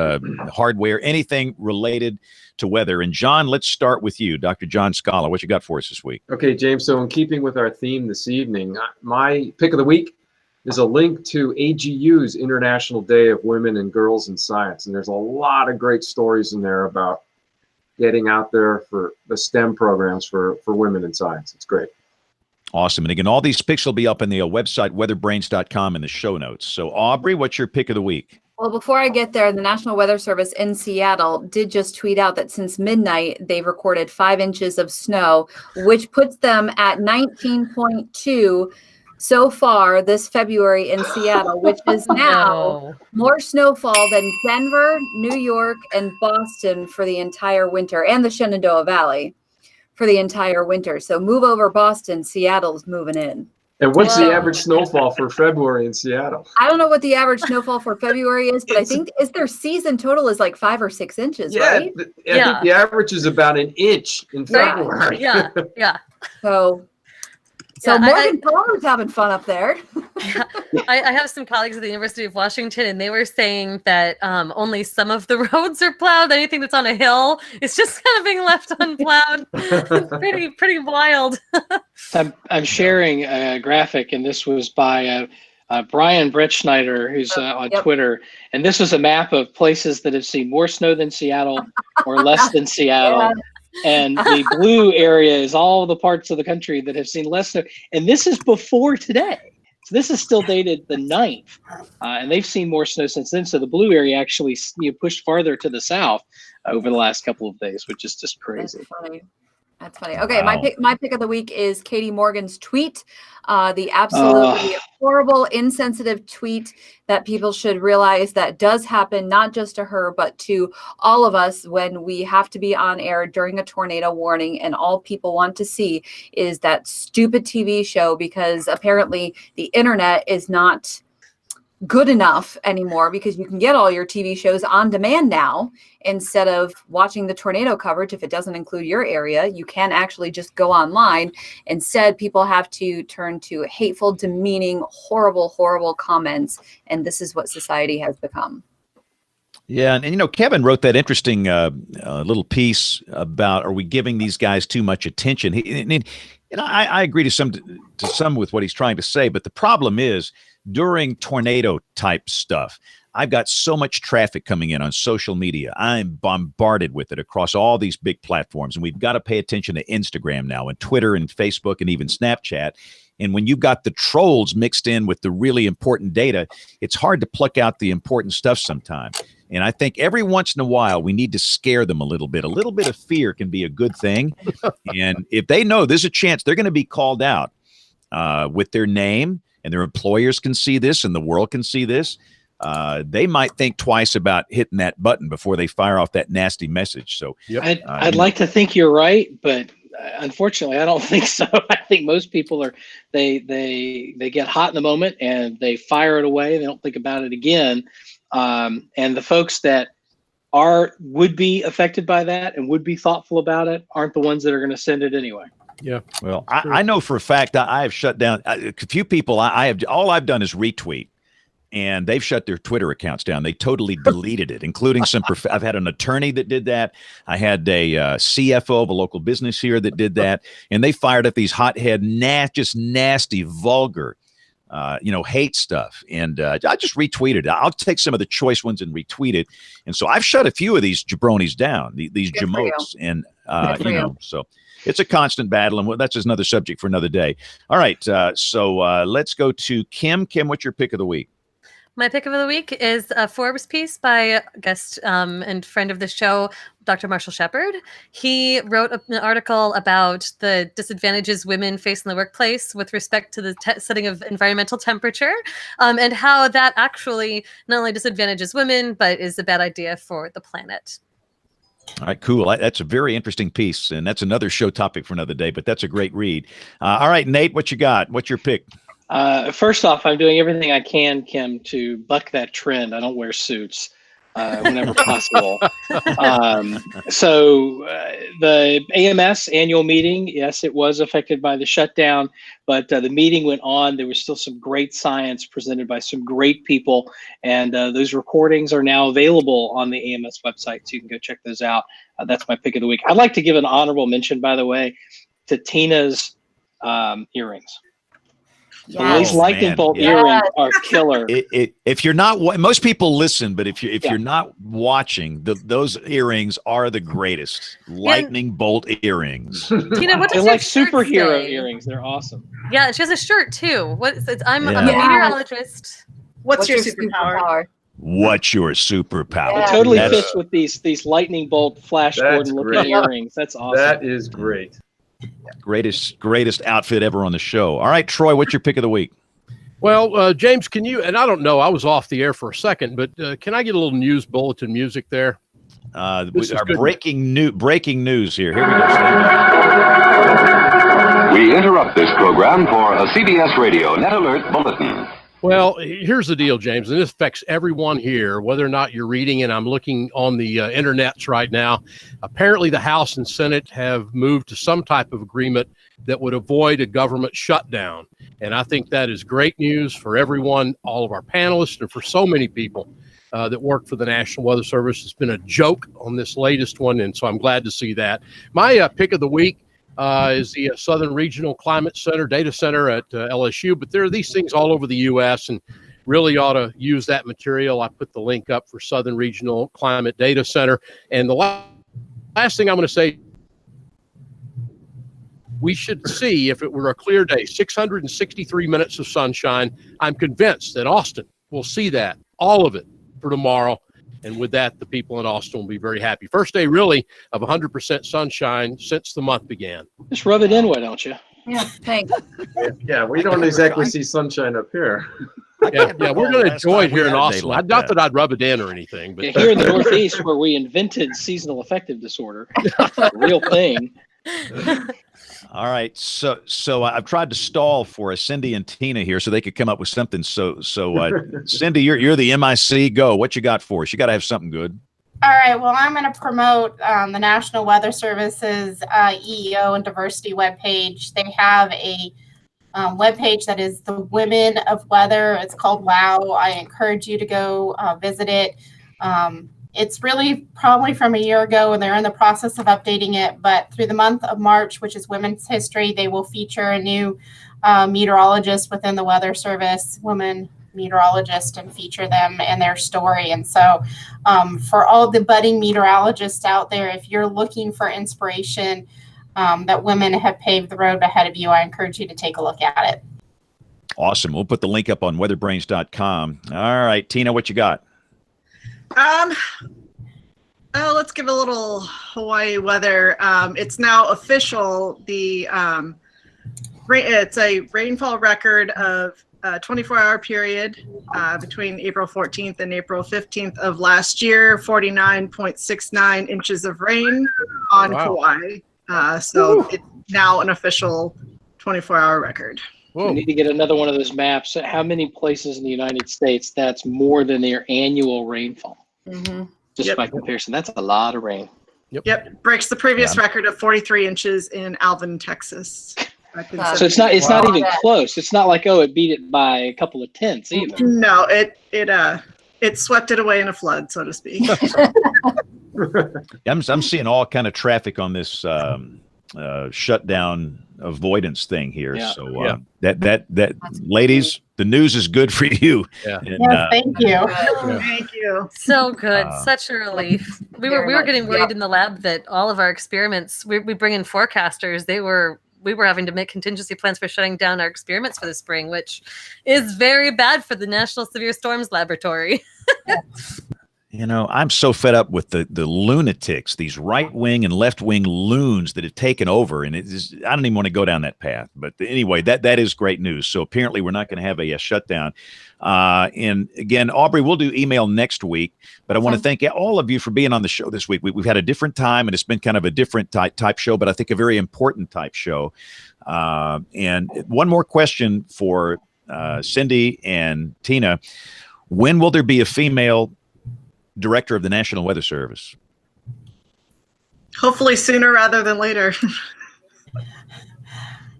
hardware, anything related to weather. And John, let's start with you, Dr. John Scala. What you got for us this week?
Okay, James. So in keeping with our theme this evening, my pick of the week is a link to AGU's International Day of Women and Girls in Science. And there's a lot of great stories in there about getting out there for the STEM programs for women in science. It's great.
Awesome. And again, all these picks will be up in the website, weatherbrains.com, in the show notes. So Aubrey, what's your pick of the week?
Well, before I get there, the National Weather Service in Seattle did just tweet out that since midnight, they've recorded 5 inches of snow, which puts them at 19.2 so far this February in Seattle, which is now more snowfall than Denver, New York, and Boston for the entire winter, and the Shenandoah Valley for the entire winter. So move over Boston, Seattle's moving in.
And what's the average snowfall for February in Seattle?
I don't know what the average snowfall for February is, but I think their season total is like 5 or 6 inches, right?
I think the average is about an inch in February.
Yeah.
So Morgan Palmer's having fun up there.
I have some colleagues at the University of Washington, and they were saying that only some of the roads are plowed. Anything that's on a hill is just kind of being left unplowed. It's pretty wild.
I'm sharing a graphic, and this was by Brian Brettschneider, who's on Twitter, and this was a map of places that have seen more snow than Seattle or less than Seattle. And the blue area is all the parts of the country that have seen less snow. And this is before today. So this is still dated the 9th. And they've seen more snow since then. So the blue area actually pushed farther to the south over the last couple of days, which is just crazy.
That's funny. Okay, wow. My pick of the week is Katie Morgan's tweet, the absolutely horrible, insensitive tweet that people should realize that does happen not just to her, but to all of us when we have to be on air during a tornado warning, and all people want to see is that stupid TV show, because apparently the internet is not good enough anymore, because you can get all your TV shows on demand now. Instead of watching the tornado coverage, if it doesn't include your area, you can actually just go online. Instead, people have to turn to hateful, demeaning, horrible, horrible comments. And this is what society has become.
Yeah. And Kevin wrote that interesting little piece about, are we giving these guys too much attention? I agree to some with what he's trying to say. But the problem is, during tornado type stuff, I've got so much traffic coming in on social media. I'm bombarded with it across all these big platforms. And we've got to pay attention to Instagram now, and Twitter and Facebook and even Snapchat. And when you've got the trolls mixed in with the really important data, it's hard to pluck out the important stuff sometimes. And I think every once in a while, we need to scare them a little bit. A little bit of fear can be a good thing. And if they know there's a chance they're going to be called out with their name, and their employers can see this and the world can see this, they might think twice about hitting that button before they fire off that nasty message. So
I'd like to think you're right, but unfortunately, I don't think so. I think most people they get hot in the moment and they fire it away. They don't think about it again. And the folks that would be affected by that and would be thoughtful about it aren't the ones that are going to send it anyway.
Yeah.
Well, I know for a fact I have shut down a few people. All I've done is retweet, and they've shut their Twitter accounts down. They totally deleted it, including some. I've had an attorney that did that. I had a CFO of a local business here that did that, and they fired up these hothead, just nasty, vulgar, hate stuff. And I just retweeted it. I'll take some of the choice ones and retweet it. And so I've shut a few of these jabronis down, these jamotes, and so. It's a constant battle, and that's another subject for another day. All right, so let's go to Kim. Kim, what's your pick of the week?
My pick of the week is a Forbes piece by guest and friend of the show, Dr. Marshall Shepard. He wrote an article about the disadvantages women face in the workplace with respect to the setting of environmental temperature, and how that actually not only disadvantages women, but is a bad idea for the planet.
All right, cool. That's a very interesting piece, and that's another show topic for another day, but that's a great read. All right, Nate, what you got? What's your pick?
First off, I'm doing everything I can, Kim, to buck that trend. I don't wear suits whenever possible. So the AMS annual meeting, yes, it was affected by the shutdown, but the meeting went on. There was still some great science presented by some great people, and those recordings are now available on the AMS website, so you can go check those out. That's my pick of the week. I'd like to give an honorable mention, by the way, to Tina's earrings.
Yes.
These lightning bolt earrings are killer.
If you're not, most people listen, but if you're not watching, those earrings are the greatest. Lightning bolt earrings.
Tina, what
They're
does
like
your
superhero
shirt say?
earrings. They're awesome.
Yeah, she has a shirt too. I'm a meteorologist.
What's your superpower?
What's your superpower?
It totally fits with these lightning bolt Flash Gordon looking earrings. That's awesome.
That is great.
Greatest outfit ever on the show. All right, Troy, what's your pick of the week?
Well, James, can you, and I don't know, I was off the air for a second, but can I get a little news bulletin music there?
Our breaking news here. Here we go.
We interrupt this program for a CBS Radio Net Alert Bulletin.
Well, here's the deal, James, and this affects everyone here, whether or not you're reading, and I'm looking on the internets right now. Apparently, the House and Senate have moved to some type of agreement that would avoid a government shutdown. And I think that is great news for everyone, all of our panelists, and for so many people that work for the National Weather Service. It's been a joke on this latest one, and so I'm glad to see that. My pick of the week, is the Southern Regional Climate Center Data Center at LSU. But there are these things all over the U.S. and really ought to use that material. I put the link up for Southern Regional Climate Data Center. And the last thing I'm going to say, we should see, if it were a clear day, 663 minutes of sunshine. I'm convinced that Austin will see that, all of it, for tomorrow. And with that, the people in Austin will be very happy. First day, really, of 100% sunshine since the month began.
Just rub it in, why don't you?
Yeah, thanks.
Yeah, we don't exactly see sunshine up here.
Yeah, we're going to enjoy it here in Austin. Not that I'd rub it in or anything. But
here in the Northeast, where we invented seasonal affective disorder, a real thing.
All right, so I've tried to stall for Cindy and Tina here so they could come up with something. So Cindy, you're the MIC. Go. What you got for us? You got to have something good.
All right. Well, I'm going to promote the National Weather Service's EEO and diversity webpage. They have a webpage that is the Women of Weather. It's called WOW. I encourage you to go visit it. It's really probably from a year ago, and they're in the process of updating it. But through the month of March, which is Women's History, they will feature a new meteorologist within the Weather Service, women meteorologist, and feature them and their story. And so for all the budding meteorologists out there, if you're looking for inspiration that women have paved the road ahead of you, I encourage you to take a look at it.
Awesome. We'll put the link up on weatherbrains.com. All right, Tina, what you got?
Let's give a little Hawaii weather. It's now official. It's a rainfall record of a 24-hour period between April 14th and April 15th of last year. 49.69 inches of rain on Kauai. So it's now an official 24-hour record.
We need to get another one of those maps. How many places in the United States that's more than their annual rainfall?
Mm-hmm.
Just by comparison, that's a lot of rain.
Yep. Breaks the previous record of 43 inches in Alvin, Texas.
So it's not even close. It's not like, it beat it by a couple of tenths either.
No, it swept it away in a flood, so to speak.
I'm seeing all kind of traffic on this shutdown avoidance thing here.
Yeah.
So that ladies, the news is good for you.
Yeah.
And,
thank you.
Thank you.
So good. Such a relief. We were getting worried in the lab that all of our experiments, we bring in forecasters. We were having to make contingency plans for shutting down our experiments for the spring, which is very bad for the National Severe Storms Laboratory.
You know, I'm so fed up with the lunatics, these right-wing and left-wing loons that have taken over, and I don't even want to go down that path. But anyway, that is great news. So apparently we're not going to have a shutdown. And again, Aubrey, we'll do email next week, but I want to thank all of you for being on the show this week. We've had a different time, and it's been kind of a different type show, but I think a very important type show. And one more question for Cindy and Tina. When will there be a female director of the National Weather Service?
Hopefully sooner rather than later.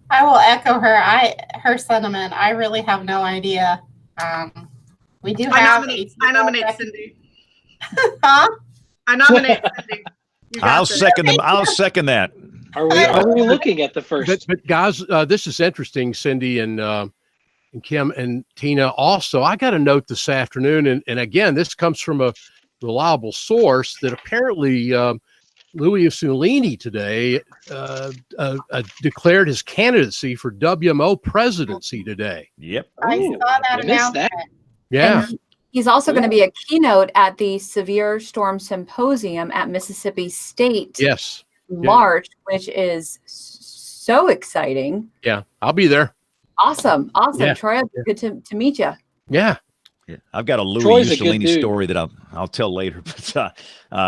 I will echo her sentiment. I really have no idea. We do have.
I nominate Cindy.
Huh?
I nominate Cindy.
I'll second them. I'll second that.
Are we looking at the first?
But guys, this is interesting, Cindy and Kim and Tina. Also, I got a note this afternoon, and again, this comes from a reliable source that apparently Louis Mussolini today declared his candidacy for WMO presidency today.
Yep.
I saw that announcement.
Yeah.
And he's also going to be a keynote at the Severe Storm Symposium at Mississippi State.
Yes.
March, which is so exciting.
Yeah, I'll be there.
Awesome.
Yeah.
Troy, good to meet you.
Yeah.
I've got a Louis
Troy's a good
Mussolini
dude.
story that I'll tell later. But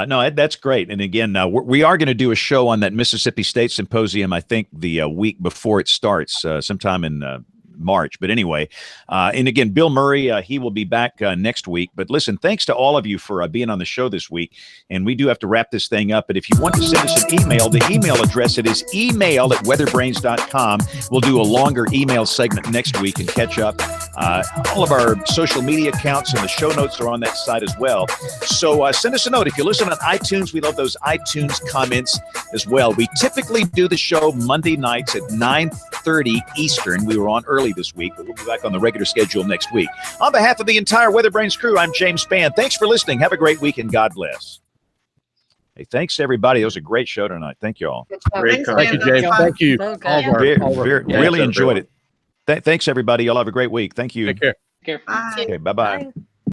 no, that's great. And again, we are going to do a show on that Mississippi State Symposium. I think the week before it starts, sometime in March. But anyway, and again, Bill Murray, he will be back next week. But listen, thanks to all of you for being on the show this week. And we do have to wrap this thing up. But if you want to send us an email, the email address, it is email@weatherbrains.com. We'll do a longer email segment next week and catch up. All of our social media accounts and the show notes are on that site as well. So send us a note. If you listen on iTunes, we love those iTunes comments as well. We typically do the show Monday nights at 9:30 Eastern. We were on early this week, but we'll be back on the regular schedule next week. On behalf of the entire WeatherBrains crew, I'm James Spann. Thanks for listening. Have a great week and God bless. Hey, thanks everybody. It was a great show tonight. Thank you all.
Great.
Thank you, James. Thank you.
Really enjoyed it. Thanks everybody. Y'all have a great week. Thank you.
Take care.
Bye.
Okay, bye-bye.
Bye.